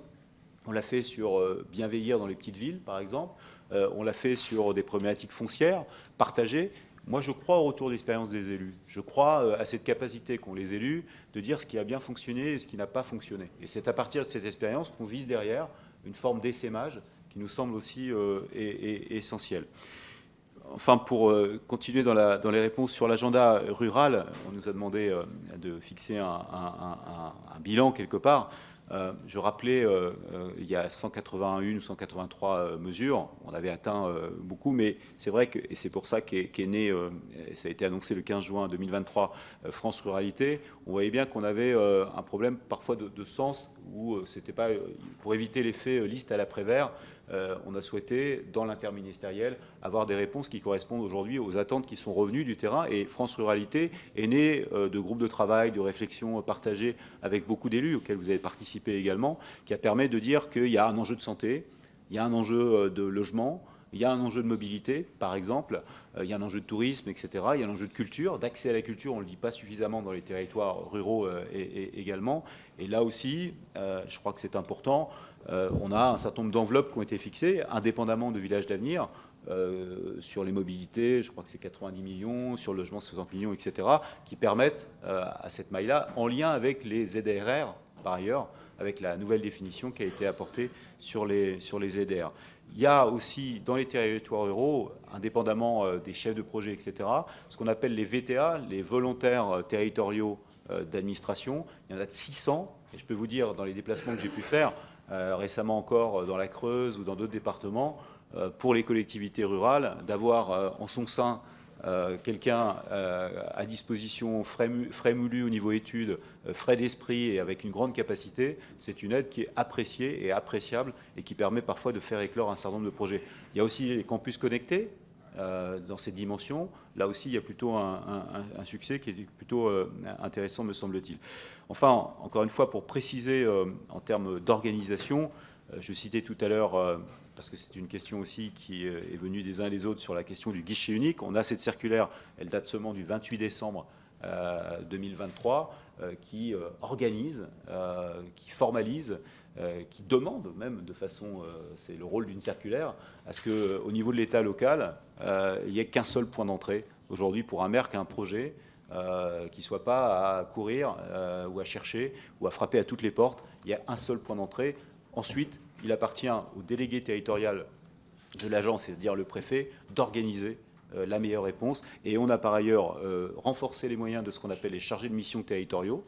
On l'a fait sur bien vieillir dans les petites villes, par exemple. On l'a fait sur des problématiques foncières partagées. Moi, je crois au retour d'expérience des élus. Je crois à cette capacité qu'ont les élus de dire ce qui a bien fonctionné et ce qui n'a pas fonctionné. Et c'est à partir de cette expérience qu'on vise derrière une forme d'essaimage qui nous semble aussi essentielle. Enfin, pour continuer dans les réponses sur l'agenda rural, on nous a demandé de fixer un bilan quelque part. Je rappelais, il y a 181 ou 183 mesures. On avait atteint beaucoup, mais c'est vrai que, et c'est pour ça qu'est né, ça a été annoncé le 15 juin 2023, France Ruralité. On voyait bien qu'on avait un problème parfois de sens, où c'était pas, pour éviter l'effet liste à l'après-vert, on a souhaité, dans l'interministériel, avoir des réponses qui correspondent aujourd'hui aux attentes qui sont revenues du terrain. Et France Ruralité est née de groupes de travail, de réflexions partagées avec beaucoup d'élus, auxquels vous avez participé également, qui a permis de dire qu'il y a un enjeu de santé, il y a un enjeu de logement, il y a un enjeu de mobilité, par exemple, il y a un enjeu de tourisme, etc. Il y a un enjeu de culture, d'accès à la culture, on ne le dit pas suffisamment dans les territoires ruraux également. Et là aussi, je crois que c'est important, on a un certain nombre d'enveloppes qui ont été fixées, indépendamment de Village d'Avenir, sur les mobilités, je crois que c'est 90 millions, sur le logement 60 millions, etc., qui permettent à cette maille-là, en lien avec les ZRR, par ailleurs, avec la nouvelle définition qui a été apportée sur les ZRR. Il y a aussi, dans les territoires ruraux, indépendamment des chefs de projet, etc., ce qu'on appelle les VTA, les volontaires territoriaux d'administration. Il y en a de 600, et je peux vous dire, dans les déplacements que j'ai pu faire, récemment encore dans la Creuse ou dans d'autres départements, pour les collectivités rurales, d'avoir en son sein quelqu'un à disposition, frais moulus au niveau études, frais d'esprit et avec une grande capacité, c'est une aide qui est appréciée et appréciable et qui permet parfois de faire éclore un certain nombre de projets. Il y a aussi les campus connectés dans cette dimension. Là aussi, il y a plutôt un succès qui est plutôt intéressant, me semble-t-il. Enfin, encore une fois, pour préciser en termes d'organisation, je citais tout à l'heure, parce que c'est une question aussi qui est venue des uns et des autres sur la question du guichet unique. On a cette circulaire, elle date seulement du 28 décembre 2023, qui organise, qui formalise, qui demande même de façon, c'est le rôle d'une circulaire, à ce qu'au niveau de l'État local, il n'y ait qu'un seul point d'entrée aujourd'hui pour un maire qui a un projet, qui ne soit pas à courir ou à chercher ou à frapper à toutes les portes. Il y a un seul point d'entrée. Ensuite, il appartient au délégué territorial de l'agence, c'est-à-dire le préfet, d'organiser la meilleure réponse. Et on a par ailleurs renforcé les moyens de ce qu'on appelle les chargés de mission territoriaux,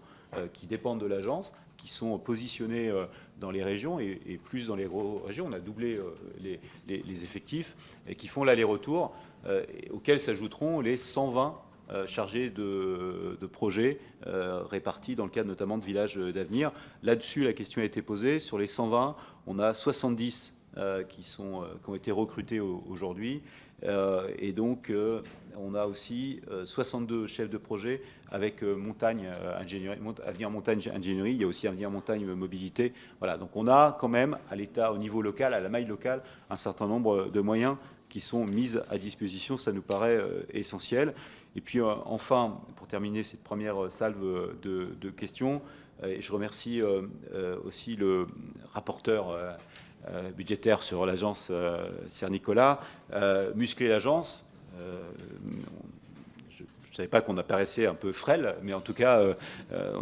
qui dépendent de l'agence, qui sont positionnés dans les régions et plus dans les régions. On a doublé les effectifs et qui font l'aller-retour, auxquels s'ajouteront les 120 chargés de projets répartis dans le cadre notamment de villages d'avenir. Là-dessus, la question a été posée. Sur les 120, on a 70 qui ont été recrutés aujourd'hui. Et donc, on a aussi 62 chefs de projet avec Avenir Montagne Ingénierie. Il y a aussi Avenir Montagne Mobilité. Voilà, donc on a quand même à l'État, au niveau local, à la maille locale, un certain nombre de moyens qui sont mis à disposition. Ça nous paraît essentiel. Et puis, enfin, pour terminer cette première salve de questions, je remercie aussi le rapporteur budgétaire sur l'agence Sir Nicolas. Muscler l'agence, je ne savais pas qu'on apparaissait un peu frêle, mais en tout cas,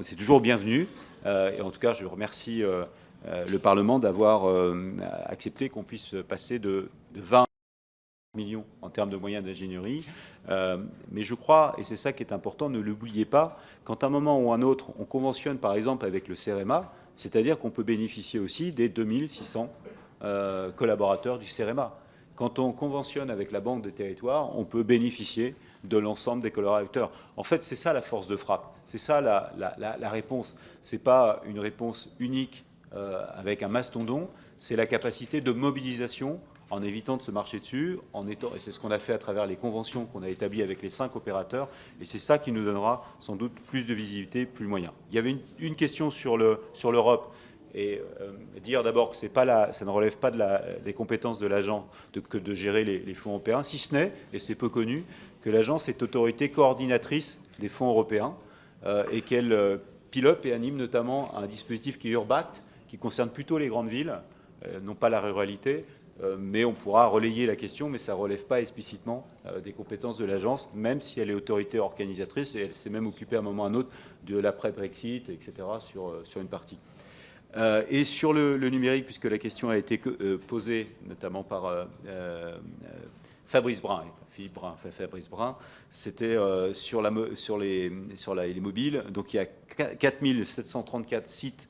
c'est toujours bienvenu. Et en tout cas, je remercie le Parlement d'avoir accepté qu'on puisse passer de 20 millions en termes de moyens d'ingénierie. Mais je crois, et c'est ça qui est important, ne l'oubliez pas, quand à un moment ou un autre, on conventionne par exemple avec le CEREMA, c'est-à-dire qu'on peut bénéficier aussi des 2600 collaborateurs du CEREMA. Quand on conventionne avec la Banque des Territoires, on peut bénéficier de l'ensemble des collaborateurs. En fait, c'est ça la force de frappe, c'est ça la réponse. Ce n'est pas une réponse unique avec un mastodon, c'est la capacité de mobilisation en évitant de se marcher dessus, et c'est ce qu'on a fait à travers les conventions qu'on a établies avec les 5 opérateurs, et c'est ça qui nous donnera sans doute plus de visibilité, plus de moyens. Il y avait une question sur l'Europe, et dire d'abord que ça ne relève pas des compétences de l'agent que de gérer les fonds européens, si ce n'est, et c'est peu connu, que l'agence est autorité coordinatrice des fonds européens, et qu'elle pilote et anime notamment un dispositif qui est Urbact, qui concerne plutôt les grandes villes, non pas la ruralité, mais on pourra relayer la question, mais ça ne relève pas explicitement des compétences de l'agence, même si elle est autorité organisatrice, et elle s'est même occupée à un moment ou à un autre de l'après-Brexit, etc., sur une partie. Et sur le numérique, puisque la question a été posée notamment par Fabrice Brun, Fabrice Brun, c'était sur les mobiles. Donc il y a 4734 sites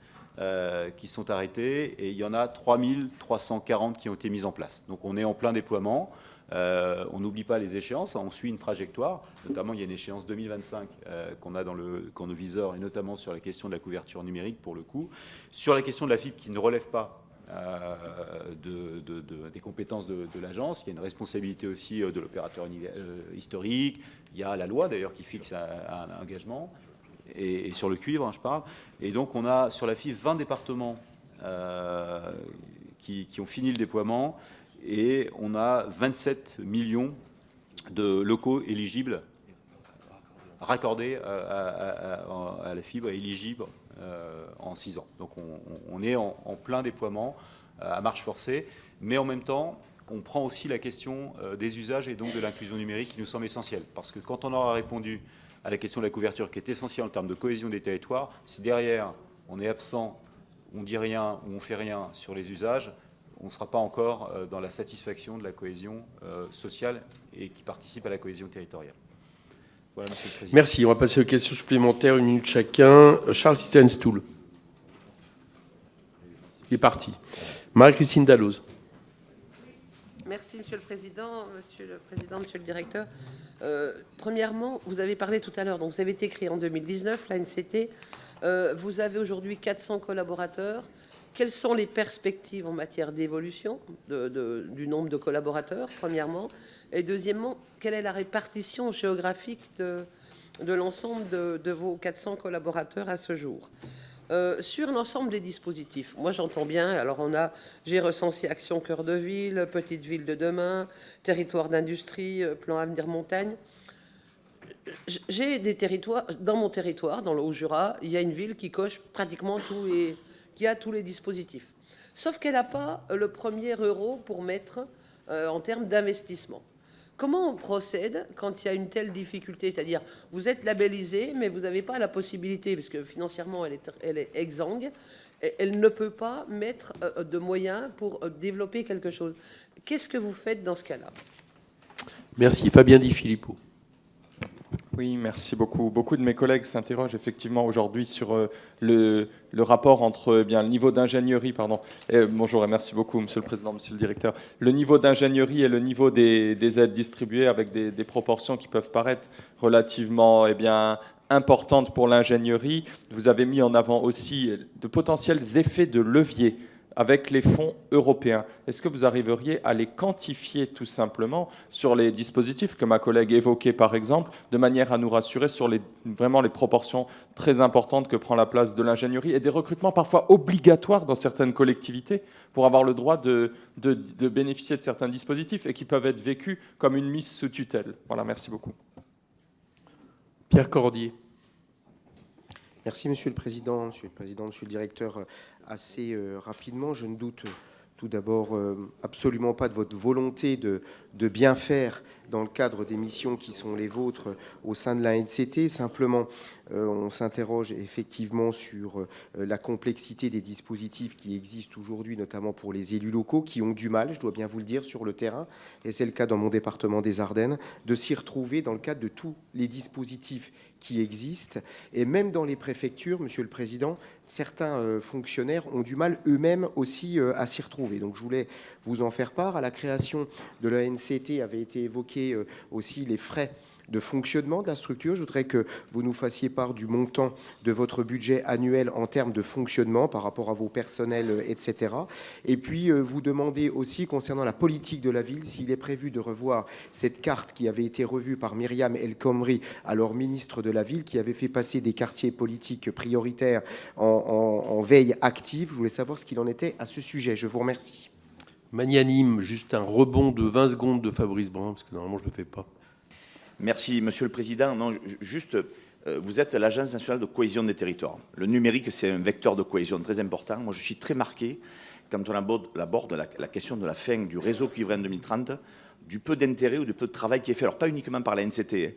qui sont arrêtés, et il y en a 3340 qui ont été mis en place. Donc on est en plein déploiement. On n'oublie pas les échéances, on suit une trajectoire. Notamment, il y a une échéance 2025 qu'on a dans nos viseurs, et notamment sur la question de la couverture numérique, pour le coup. Sur la question de la fibre qui ne relève pas des compétences de l'agence, il y a une responsabilité aussi de l'opérateur historique. Il y a la loi, d'ailleurs, qui fixe un engagement. Et sur le cuivre, je parle. Et donc, on a sur la fibre 20 départements qui ont fini le déploiement, et on a 27 millions de locaux éligibles, raccordés à la fibre, éligibles en 6 ans. Donc, on est en plein déploiement, à marche forcée, mais en même temps, on prend aussi la question des usages et donc de l'inclusion numérique qui nous semble essentielle. Parce que quand on aura répondu à la question de la couverture, qui est essentielle en termes de cohésion des territoires, si derrière on est absent, on ne dit rien ou on ne fait rien sur les usages, on ne sera pas encore dans la satisfaction de la cohésion sociale et qui participe à la cohésion territoriale. Voilà, Monsieur le Président. Merci. On va passer aux questions supplémentaires, 1 minute chacun. Charles Steenstool. Il est parti. Marie-Christine Dalloz. Merci, Monsieur le Président, Monsieur le Directeur. Premièrement, vous avez parlé tout à l'heure, donc vous avez été créé en 2019, l'ANCT. Vous avez aujourd'hui 400 collaborateurs. Quelles sont les perspectives en matière d'évolution du nombre de collaborateurs, premièrement? Et deuxièmement, quelle est la répartition géographique de l'ensemble de vos 400 collaborateurs à ce jour? Sur l'ensemble des dispositifs, moi j'entends bien, alors j'ai recensé Action Cœur de Ville, Petite Ville de demain, Territoire d'industrie, Plan Avenir Montagne. J'ai des territoires, dans mon territoire, dans le Haut-Jura, il y a une ville qui coche pratiquement qui a tous les dispositifs. Sauf qu'elle n'a pas le premier euro pour mettre en termes d'investissement. Comment on procède quand il y a une telle difficulté? C'est-à-dire, vous êtes labellisé, mais vous n'avez pas la possibilité, parce que financièrement, elle est exsangue, elle ne peut pas mettre de moyens pour développer quelque chose. Qu'est-ce que vous faites dans ce cas-là? Merci. Fabien Di Filippo. Oui, merci beaucoup. Beaucoup de mes collègues s'interrogent effectivement aujourd'hui sur le rapport entre le niveau d'ingénierie, bonjour et merci beaucoup, Monsieur le Président, Monsieur le Directeur. Le niveau d'ingénierie et le niveau des aides distribuées avec des proportions qui peuvent paraître relativement importantes pour l'ingénierie. Vous avez mis en avant aussi de potentiels effets de levier avec les fonds européens. Est-ce que vous arriveriez à les quantifier tout simplement sur les dispositifs que ma collègue évoquait par exemple, de manière à nous rassurer sur vraiment les proportions très importantes que prend la place de l'ingénierie et des recrutements parfois obligatoires dans certaines collectivités pour avoir le droit de bénéficier de certains dispositifs et qui peuvent être vécus comme une mise sous tutelle. Voilà, merci beaucoup. Pierre Cordier. Merci Monsieur le Président, Monsieur le Directeur. Assez rapidement, je ne doute tout d'abord absolument pas de votre volonté de bien faire dans le cadre des missions qui sont les vôtres au sein de la NCT. Simplement, on s'interroge effectivement sur la complexité des dispositifs qui existent aujourd'hui, notamment pour les élus locaux qui ont du mal, je dois bien vous le dire, sur le terrain, et c'est le cas dans mon département des Ardennes, de s'y retrouver dans le cadre de tous les dispositifs qui existent. Et même dans les préfectures, Monsieur le Président, certains fonctionnaires ont du mal eux-mêmes aussi à s'y retrouver. Donc je voulais vous en faire part. À la création de la NCT avait été évoqué aussi les frais de fonctionnement de la structure. Je voudrais que vous nous fassiez part du montant de votre budget annuel en termes de fonctionnement par rapport à vos personnels, etc. Et puis, vous demandez aussi, concernant la politique de la ville, s'il est prévu de revoir cette carte qui avait été revue par Myriam El Khomri, alors ministre de la Ville, qui avait fait passer des quartiers politiques prioritaires en veille active. Je voulais savoir ce qu'il en était à ce sujet. Je vous remercie. Magnanime, juste un rebond de 20 secondes de Fabrice Brun, parce que normalement je ne le fais pas. Merci, Monsieur le Président. Non, juste, vous êtes l'Agence nationale de cohésion des territoires. Le numérique, c'est un vecteur de cohésion très important. Moi, je suis très marqué quand on aborde la question de la fin du réseau cuivré en 2030, du peu d'intérêt ou du peu de travail qui est fait, alors pas uniquement par la NCT,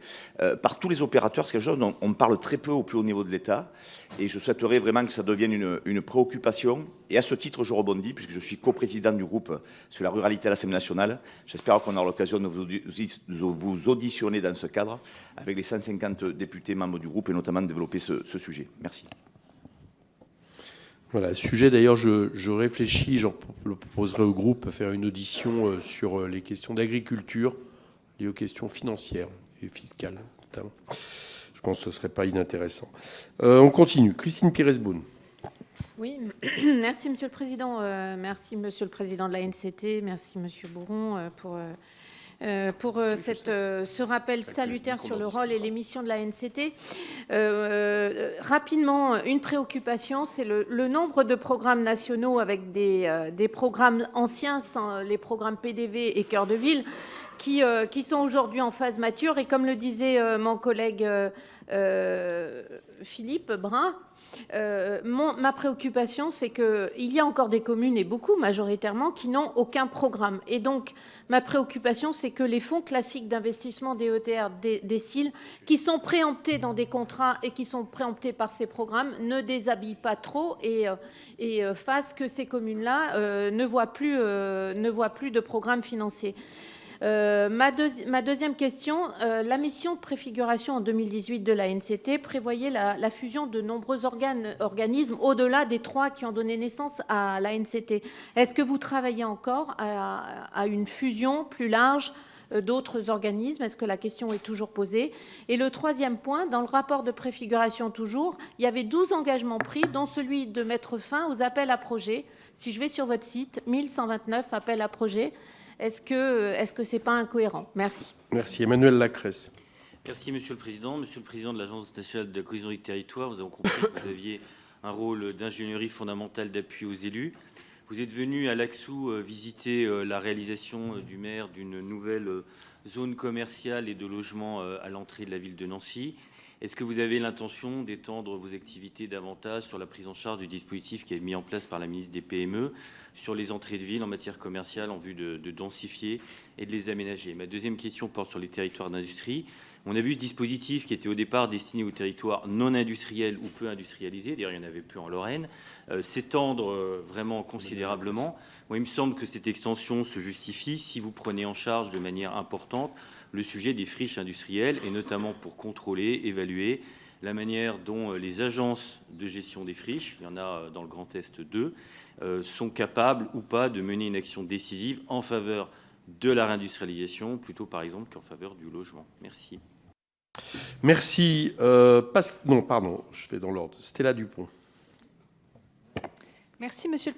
par tous les opérateurs. C'est quelque chose dont on parle très peu au plus haut niveau de l'État, et je souhaiterais vraiment que ça devienne une préoccupation. Et à ce titre, je rebondis, puisque je suis coprésident du groupe sur la ruralité à l'Assemblée nationale. J'espère qu'on aura l'occasion de vous auditionner dans ce cadre, avec les 150 députés membres du groupe, et notamment de développer ce sujet. Merci. Voilà, sujet d'ailleurs, je réfléchis, je proposerai au groupe de faire une audition sur les questions d'agriculture, liées aux questions financières et fiscales notamment. Je pense que ce ne serait pas inintéressant. On continue. Christine Pires-Beaune. Oui, merci Monsieur le Président. Merci Monsieur le Président de la NCT. Merci Monsieur Bourron pour ce rappel salutaire sur le rôle et les missions de la NCT. Rapidement, une préoccupation, c'est le nombre de programmes nationaux avec des programmes anciens, sans les programmes PDV et Cœur de Ville, qui sont aujourd'hui en phase mature. Et comme le disait mon collègue Philippe Brun, ma préoccupation, c'est qu'il y a encore des communes, et beaucoup majoritairement, qui n'ont aucun programme. Et donc, ma préoccupation, c'est que les fonds classiques d'investissement des ETR, des CIL, qui sont préemptés dans des contrats et qui sont préemptés par ces programmes, ne déshabillent pas trop et fassent que ces communes-là ne voient plus de programmes financiers. Ma deuxième question, la mission de préfiguration en 2018 de la NCT prévoyait la fusion de nombreux organismes au-delà des 3 qui ont donné naissance à la NCT. Est-ce que vous travaillez encore à une fusion plus large d'autres organismes? Est-ce que la question est toujours posée? Et le troisième point, dans le rapport de préfiguration toujours, il y avait 12 engagements pris, dont celui de mettre fin aux appels à projets. Si je vais sur votre site, 1129 appels à projets. Est-ce que ce n'est pas incohérent? Merci. Merci. Emmanuel Lacresse. Merci, Monsieur le Président. Monsieur le Président de l'Agence nationale de la cohésion des territoires, nous avons compris que vous aviez un rôle d'ingénierie fondamentale d'appui aux élus. Vous êtes venu à Laxou visiter la réalisation du maire d'une nouvelle zone commerciale et de logement à l'entrée de la ville de Nancy. Est-ce que vous avez l'intention d'étendre vos activités davantage sur la prise en charge du dispositif qui est mis en place par la ministre des PME, sur les entrées de ville en matière commerciale en vue de densifier et de les aménager? Ma deuxième question porte sur les territoires d'industrie. On a vu ce dispositif qui était au départ destiné aux territoires non industriels ou peu industrialisés, d'ailleurs il y en avait peu en Lorraine, s'étendre vraiment considérablement. Moi, il me semble que cette extension se justifie si vous prenez en charge de manière importante le sujet des friches industrielles, et notamment pour contrôler, évaluer la manière dont les agences de gestion des friches, il y en a dans le Grand Est 2, sont capables ou pas de mener une action décisive en faveur de la réindustrialisation, plutôt par exemple qu'en faveur du logement. Merci. Merci. Non, pardon, je fais dans l'ordre. Stella Dupont. Merci, Monsieur le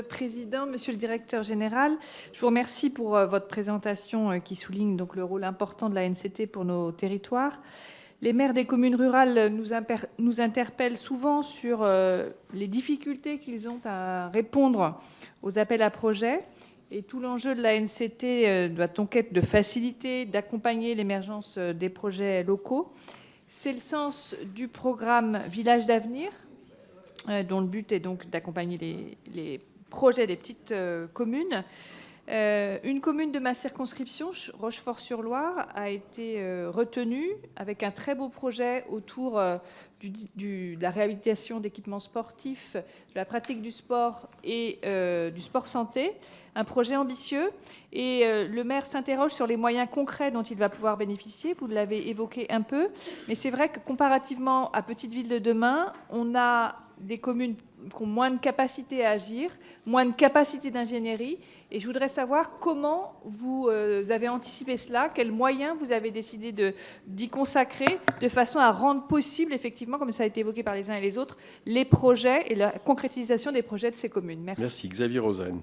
Président. Monsieur le Directeur général, je vous remercie pour votre présentation qui souligne donc le rôle important de la NCT pour nos territoires. Les maires des communes rurales nous interpellent souvent sur les difficultés qu'ils ont à répondre aux appels à projets. Et tout l'enjeu de la NCT doit donc être de faciliter, d'accompagner l'émergence des projets locaux. C'est le sens du programme Villages d'avenir, dont le but est donc d'accompagner les projets des petites communes. Une commune de ma circonscription, Rochefort-sur-Loire, a été retenue avec un très beau projet autour de la réhabilitation d'équipements sportifs, de la pratique du sport et du sport santé. Un projet ambitieux. Et le maire s'interroge sur les moyens concrets dont il va pouvoir bénéficier. Vous l'avez évoqué un peu. Mais c'est vrai que comparativement à Petite Ville de demain, on a des communes qui ont moins de capacité à agir, moins de capacité d'ingénierie. Et je voudrais savoir comment vous avez anticipé cela, quels moyens vous avez décidé d'y consacrer, de façon à rendre possible, effectivement, comme ça a été évoqué par les uns et les autres, les projets et la concrétisation des projets de ces communes. Merci. Merci. Xavier Rosen.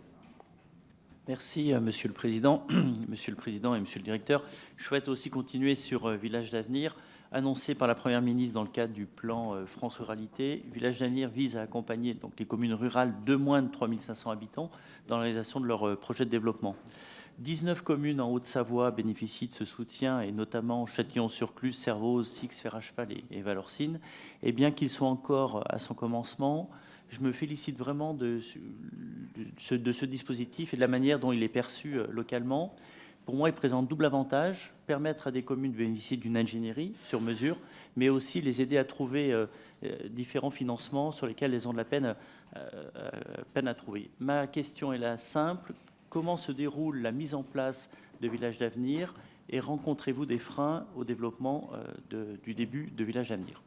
Merci, Monsieur le Président. Monsieur le Président et Monsieur le Directeur, je souhaite aussi continuer sur Village d'avenir, annoncé par la Première ministre dans le cadre du plan France Ruralité. Village d'avenir vise à accompagner donc, les communes rurales de moins de 3 500 habitants dans la réalisation de leurs projets de développement. 19 communes en Haute-Savoie bénéficient de ce soutien, et notamment Châtillon-sur-Cluse, Servoz, Six, Fer-à-Cheval et Valorcine. Et bien qu'ils soient encore à son commencement, je me félicite vraiment de ce dispositif et de la manière dont il est perçu localement. Pour moi, il présente double avantage, permettre à des communes de bénéficier d'une ingénierie sur mesure, mais aussi les aider à trouver différents financements sur lesquels elles ont de la peine à trouver. Ma question est là simple. Comment se déroule la mise en place de Villages d'avenir et rencontrez-vous des freins au développement du début de Villages d'avenir?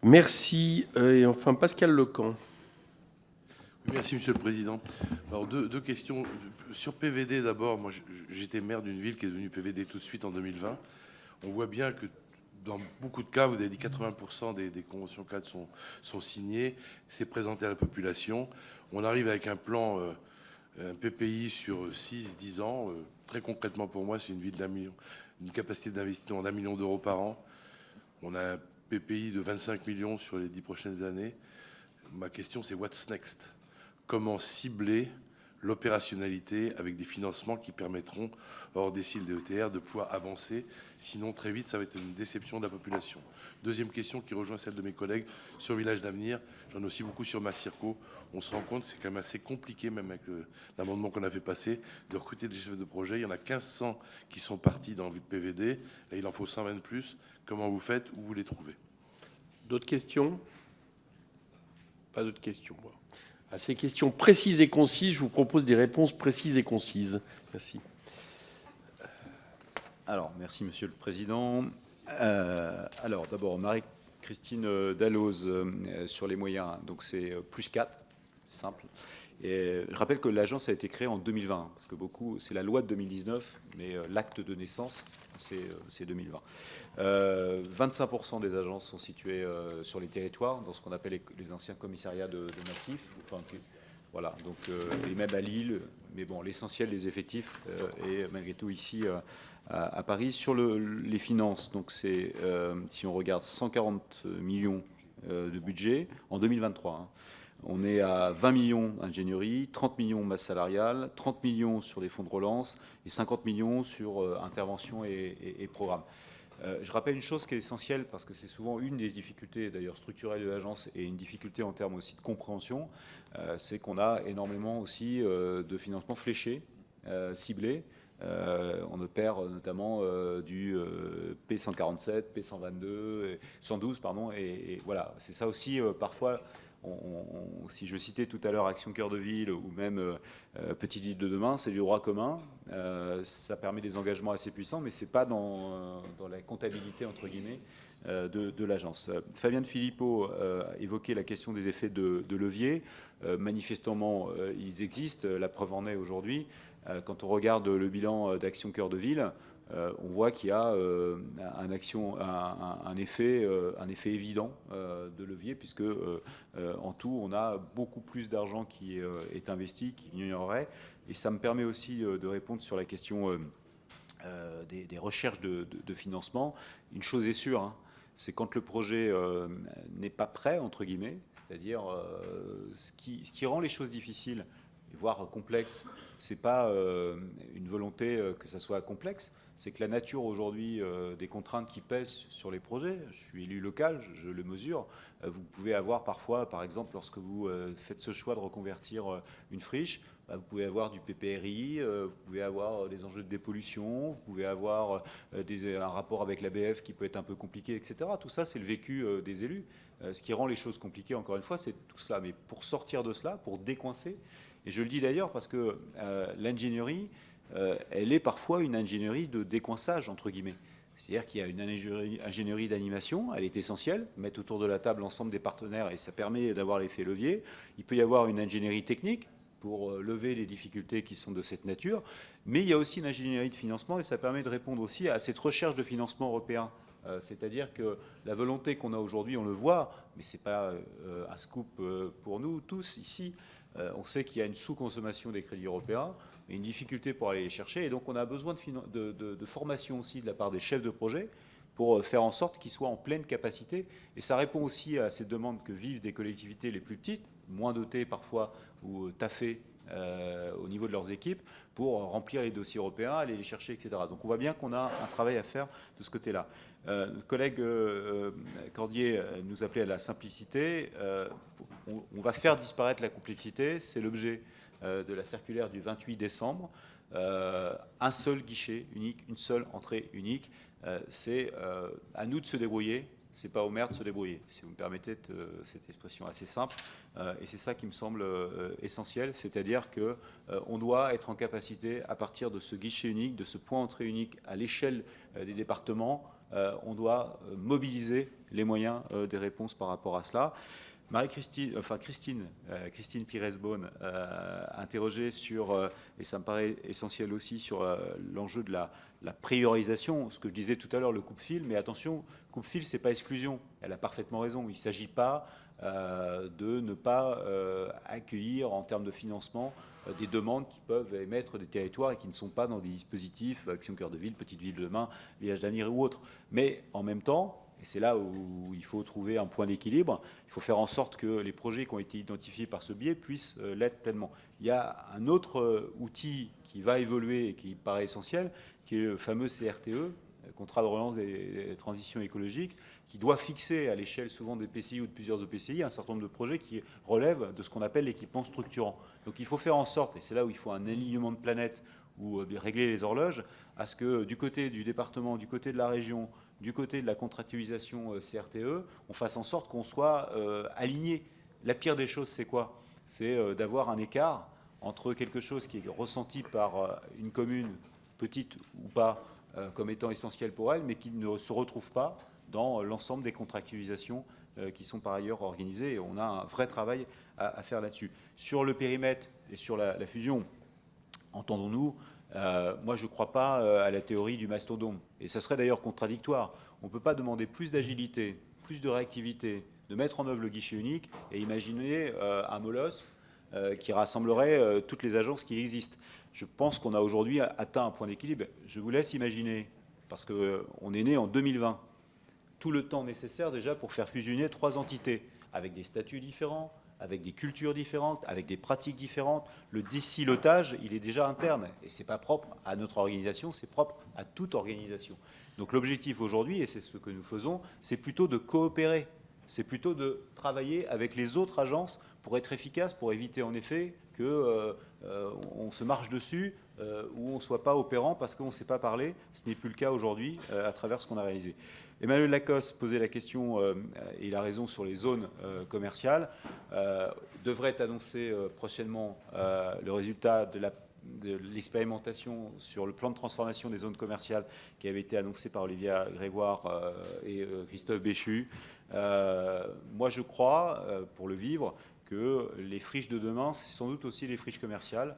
Merci. Et enfin, Pascal Lecamp. Merci, Monsieur le Président. Alors, deux questions. Sur PVD, d'abord, moi, j'étais maire d'une ville qui est devenue PVD tout de suite en 2020. On voit bien que dans beaucoup de cas, vous avez dit 80% des conventions cadres sont signées, c'est présenté à la population. On arrive avec un plan, un PPI sur 6-10 ans. Très concrètement, pour moi, c'est une ville une capacité d'investissement d'1 million d'euros par an. On a un PPI de 25 millions sur les 10 prochaines années. Ma question, c'est what's next? Comment cibler l'opérationnalité avec des financements qui permettront, hors des cils DETR, de pouvoir avancer. Sinon, très vite, ça va être une déception de la population. Deuxième question qui rejoint celle de mes collègues sur Village d'avenir. J'en ai aussi beaucoup sur ma circo. On se rend compte que c'est quand même assez compliqué, même avec l'amendement qu'on a fait passer, de recruter des chefs de projet. Il y en a 1500 qui sont partis dans le PVD. Là, il en faut 120 de plus. Comment vous faites? Où vous les trouvez? D'autres questions? Pas d'autres questions, moi. À ces questions précises et concises, je vous propose des réponses précises et concises. Merci. Alors, merci, Monsieur le Président. Alors, d'abord, Marie-Christine Dalloz sur les moyens. Donc, c'est plus 4, simple. Et je rappelle que l'agence a été créée en 2020, parce que c'est la loi de 2019, mais l'acte de naissance, c'est 2020. 25% des agences sont situées sur les territoires, dans ce qu'on appelle les anciens commissariats de massif. Enfin, voilà, donc, et même à Lille, mais bon, l'essentiel des effectifs est malgré tout ici à Paris. Sur les finances, donc c'est, si on regarde 140 millions de budget en 2023, hein, on est à 20 millions ingénierie, 30 millions masse salariale, 30 millions sur les fonds de relance et 50 millions sur intervention et programme. Je rappelle une chose qui est essentielle, parce que c'est souvent une des difficultés d'ailleurs structurelles de l'agence et une difficulté en termes aussi de compréhension, c'est qu'on a énormément aussi de financements fléchés, ciblés. On opère notamment du P147, P122, 112, pardon, et voilà, c'est ça aussi parfois. Si je citais tout à l'heure Action Cœur de Ville ou même Petite Ville de demain, c'est du droit commun. Ça permet des engagements assez puissants, mais c'est pas dans la comptabilité entre guillemets de l'agence. Fabien Philippot évoquait la question des effets de levier. Manifestement, ils existent. La preuve en est aujourd'hui. Quand on regarde le bilan d'Action Cœur de Ville, on voit qu'il y a un effet évident de levier, puisque en tout, on a beaucoup plus d'argent qui est investi qu'il n'y en aurait. Et ça me permet aussi de répondre sur la question des recherches de financement. Une chose est sûre, hein, c'est quand le projet n'est pas prêt, entre guillemets, c'est-à-dire ce qui rend les choses difficiles, voire complexes, c'est pas une volonté que ça soit complexe, c'est que la nature aujourd'hui des contraintes qui pèsent sur les projets, je suis élu local, je le mesure, vous pouvez avoir parfois, par exemple, lorsque vous faites ce choix de reconvertir une friche, vous pouvez avoir du PPRI, vous pouvez avoir des enjeux de dépollution, vous pouvez avoir un rapport avec l'ABF qui peut être un peu compliqué, etc. Tout ça, c'est le vécu des élus. Ce qui rend les choses compliquées, encore une fois, c'est tout cela. Mais pour sortir de cela, pour décoincer, et je le dis d'ailleurs parce que l'ingénierie, elle est parfois une ingénierie de décoinçage, entre guillemets. C'est-à-dire qu'il y a une ingénierie d'animation, elle est essentielle, mettre autour de la table l'ensemble des partenaires et ça permet d'avoir l'effet levier. Il peut y avoir une ingénierie technique pour lever les difficultés qui sont de cette nature, mais il y a aussi une ingénierie de financement et ça permet de répondre aussi à cette recherche de financement européen. C'est-à-dire que la volonté qu'on a aujourd'hui, on le voit, mais ce n'est pas un scoop pour nous tous ici. On sait qu'il y a une sous-consommation des crédits européens, une difficulté pour aller les chercher, et donc on a besoin de formation aussi de la part des chefs de projet pour faire en sorte qu'ils soient en pleine capacité. Et ça répond aussi à ces demandes que vivent des collectivités les plus petites, moins dotées parfois ou taffées au niveau de leurs équipes, pour remplir les dossiers européens, aller les chercher, etc. Donc on voit bien qu'on a un travail à faire de ce côté-là. Notre collègue Cordier nous appelait à la simplicité. On va faire disparaître la complexité, c'est l'objet de la circulaire du 28 décembre. Un seul guichet unique, une seule entrée unique. C'est à nous de se débrouiller, c'est pas aux maires de se débrouiller, si vous me permettez cette expression assez simple. Et c'est ça qui me semble essentiel, c'est-à-dire qu'on doit être en capacité, à partir de ce guichet unique, de ce point entrée unique à l'échelle des départements, on doit mobiliser les moyens des réponses par rapport à cela. Christine Pires-Beaune interrogée sur, et ça me paraît essentiel aussi, sur l'enjeu de la priorisation. Ce que je disais tout à l'heure, le coupe-fil, mais attention, coupe-fil, c'est pas exclusion. Elle a parfaitement raison. Il ne s'agit pas de ne pas accueillir en termes de financement des demandes qui peuvent émettre des territoires et qui ne sont pas dans des dispositifs Action Cœur de Ville, Petite Ville de demain, Village d'avenir ou autres. Mais en même temps, et c'est là où il faut trouver un point d'équilibre, il faut faire en sorte que les projets qui ont été identifiés par ce biais puissent l'être pleinement. Il y a un autre outil qui va évoluer et qui paraît essentiel, qui est le fameux CRTE, contrat de relance des transitions écologiques, qui doit fixer à l'échelle souvent des PCI ou de plusieurs EPCI un certain nombre de projets qui relèvent de ce qu'on appelle l'équipement structurant. Donc il faut faire en sorte, et c'est là où il faut un alignement de planète ou régler les horloges, à ce que du côté du département, du côté de la région, du côté de la contractualisation CRTE, on fasse en sorte qu'on soit aligné. La pire des choses, c'est quoi? C'est d'avoir un écart entre quelque chose qui est ressenti par une commune, petite ou pas, comme étant essentiel pour elle, mais qui ne se retrouve pas dans l'ensemble des contractualisations qui sont par ailleurs organisées. Et on a un vrai travail à faire là-dessus. Sur le périmètre et sur la fusion, entendons-nous, moi je ne crois pas à la théorie du mastodonte. Et ça serait d'ailleurs contradictoire. On ne peut pas demander plus d'agilité, plus de réactivité, de mettre en œuvre le guichet unique et imaginer un molosse qui rassemblerait toutes les agences qui existent. Je pense qu'on a aujourd'hui atteint un point d'équilibre. Je vous laisse imaginer, parce qu'on est né en 2020, tout le temps nécessaire déjà pour faire fusionner 3 entités, avec des statuts différents, avec des cultures différentes, avec des pratiques différentes. Le décilotage, il est déjà interne. Et ce n'est pas propre à notre organisation, c'est propre à toute organisation. Donc l'objectif aujourd'hui, et c'est ce que nous faisons, c'est plutôt de coopérer. C'est plutôt de travailler avec les autres agences pour être efficace, pour éviter en effet qu'on se marche dessus ou on ne soit pas opérant parce qu'on ne sait pas parler. Ce n'est plus le cas aujourd'hui à travers ce qu'on a réalisé. Emmanuel Lacoste posait la question, et il a raison, sur les zones commerciales. Devrait être annoncé prochainement le résultat de l'expérimentation sur le plan de transformation des zones commerciales qui avait été annoncé par Olivier Grégoire et Christophe Béchu. Moi, je crois, pour le vivre, que les friches de demain, c'est sans doute aussi les friches commerciales,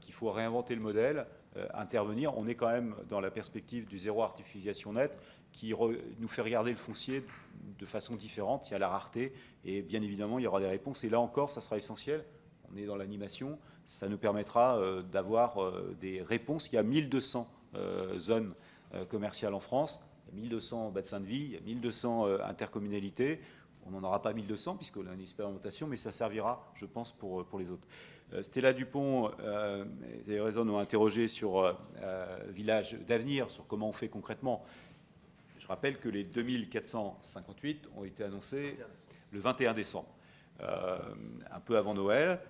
qu'il faut réinventer le modèle, intervenir. On est quand même dans la perspective du zéro artificialisation nette qui nous fait regarder le foncier de façon différente. Il y a la rareté et bien évidemment, il y aura des réponses. Et là encore, ça sera essentiel. On est dans l'animation. Ça nous permettra d'avoir des réponses. Il y a 1200 zones commerciales en France. Il y a 1200 bassins de vie, il y a 1200 intercommunalités. On n'en aura pas 1200 puisqu'on a une expérimentation, mais ça servira, je pense, pour les autres. Stella Dupont et Raison nous a interrogé sur Village d'avenir, sur comment on fait concrètement. Je rappelle que les 2458 ont été annoncés le 21 décembre, un peu avant Noël.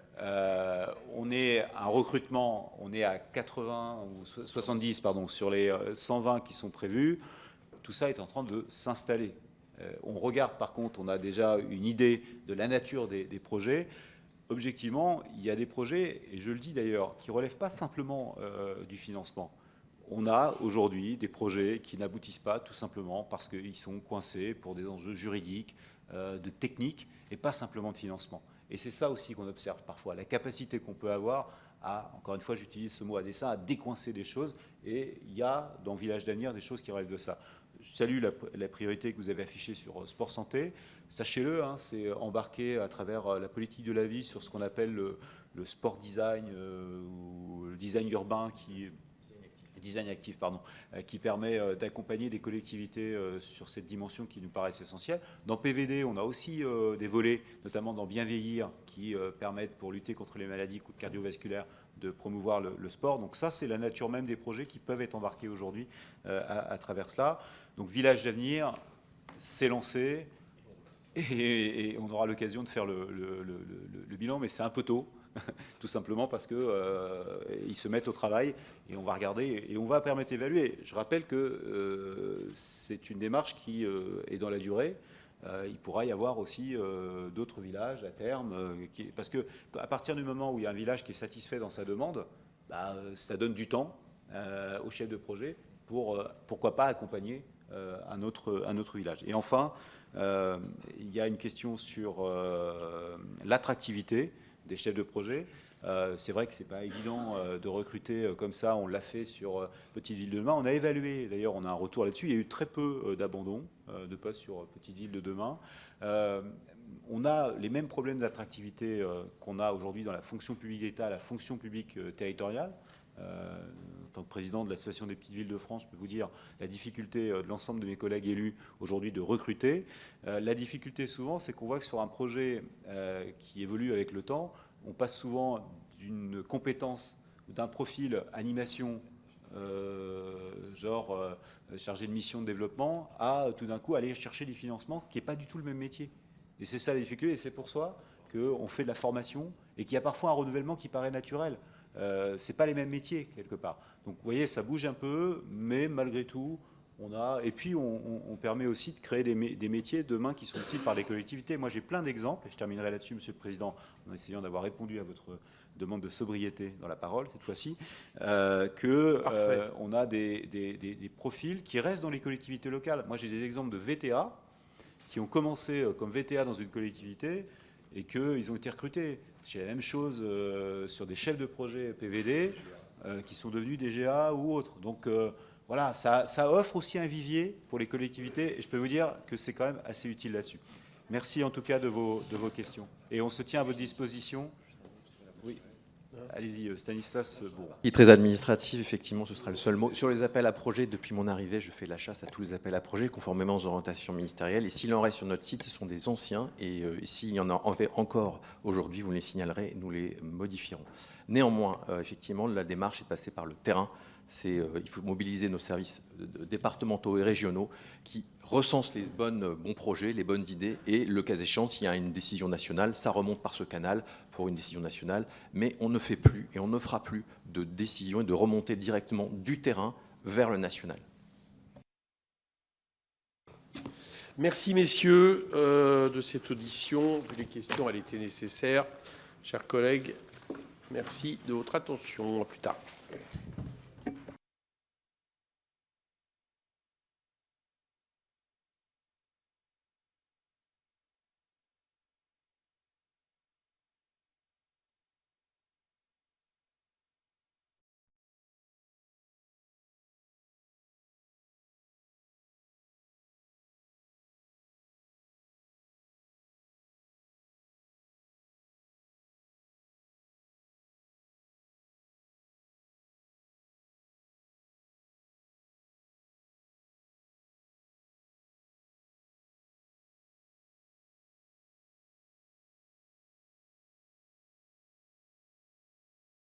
On est à un recrutement, on est à 80 ou 70 pardon, sur les 120 qui sont prévus. Tout ça est en train de s'installer. On regarde par contre, on a déjà une idée de la nature des projets. Objectivement, il y a des projets, et je le dis d'ailleurs, qui ne relèvent pas simplement du financement. On a aujourd'hui des projets qui n'aboutissent pas tout simplement parce qu'ils sont coincés pour des enjeux juridiques, de technique, et pas simplement de financement. Et c'est ça aussi qu'on observe parfois, la capacité qu'on peut avoir à, encore une fois j'utilise ce mot à dessein, à décoincer des choses, et il y a dans Village d'avenir des choses qui relèvent de ça. Je salue la priorité que vous avez affichée sur sport santé. Sachez-le, hein, c'est embarqué à travers la politique de la ville sur ce qu'on appelle le sport design ou le design urbain design actif, pardon, qui permet d'accompagner des collectivités sur cette dimension qui nous paraissent essentielle. Dans PVD, on a aussi des volets, notamment dans Bien vieillir, qui permettent, pour lutter contre les maladies cardiovasculaires, de promouvoir le sport. Donc ça, c'est la nature même des projets qui peuvent être embarqués aujourd'hui à travers cela. Donc Village d'avenir, c'est lancé, et on aura l'occasion de faire le bilan, mais c'est un peu tôt. Tout simplement parce qu'ils se mettent au travail et on va regarder et on va permettre d'évaluer. Je rappelle que c'est une démarche qui est dans la durée. Il pourra y avoir aussi d'autres villages à terme. Parce qu'à partir du moment où il y a un village qui est satisfait dans sa demande, ça donne du temps au chef de projet pour, pourquoi pas, accompagner un autre village. Et enfin, il y a une question sur l'attractivité des chefs de projet. C'est vrai que ce n'est pas évident de recruter comme ça. On l'a fait sur Petite Ville de demain. On a évalué, d'ailleurs, on a un retour là-dessus. Il y a eu très peu d'abandon de postes sur Petite Ville de demain. On a les mêmes problèmes d'attractivité qu'on a aujourd'hui dans la fonction publique d'État, la fonction publique territoriale. En tant que président de l'Association des petites villes de France, je peux vous dire la difficulté de l'ensemble de mes collègues élus aujourd'hui de recruter. La difficulté souvent, c'est qu'on voit que sur un projet qui évolue avec le temps, on passe souvent d'une compétence ou d'un profil animation, chargé de mission de développement, à tout d'un coup aller chercher des financements qui n'est pas du tout le même métier. Et c'est ça la difficulté, et c'est pour ça qu'on fait de la formation et qu'il y a parfois un renouvellement qui paraît naturel. C'est pas les mêmes métiers quelque part. Donc vous voyez, ça bouge un peu, mais malgré tout, on a. Et puis on permet aussi de créer des métiers demain qui sont utiles par les collectivités. Moi, j'ai plein d'exemples, et je terminerai là-dessus, Monsieur le Président, en essayant d'avoir répondu à votre demande de sobriété dans la parole cette fois-ci, on a des profils qui restent dans les collectivités locales. Moi, j'ai des exemples de VTA qui ont commencé comme VTA dans une collectivité et qu'ils ont été recrutés. J'ai la même chose sur des chefs de projet PVD qui sont devenus des GA ou autres. Donc voilà, ça offre aussi un vivier pour les collectivités et je peux vous dire que c'est quand même assez utile là-dessus. Merci en tout cas de vos questions. Et on se tient à votre disposition. Oui. Allez-y, Stanislas Bourron. Qui est très administratif, effectivement, ce sera le seul mot. Sur les appels à projets, depuis mon arrivée, je fais la chasse à tous les appels à projets, conformément aux orientations ministérielles. Et s'il en reste sur notre site, ce sont des anciens. Et s'il y en a encore aujourd'hui, vous les signalerez et nous les modifierons. Néanmoins, effectivement, la démarche est passée par le terrain. Il faut mobiliser nos services départementaux et régionaux qui recensent les bons projets, les bonnes idées, et le cas échéant, s'il y a une décision nationale, ça remonte par ce canal pour une décision nationale, mais on ne fait plus et on ne fera plus de décision et de remontée directement du terrain vers le national. Merci messieurs de cette audition. Vu les questions, elle était nécessaire. Chers collègues, merci de votre attention. À plus tard.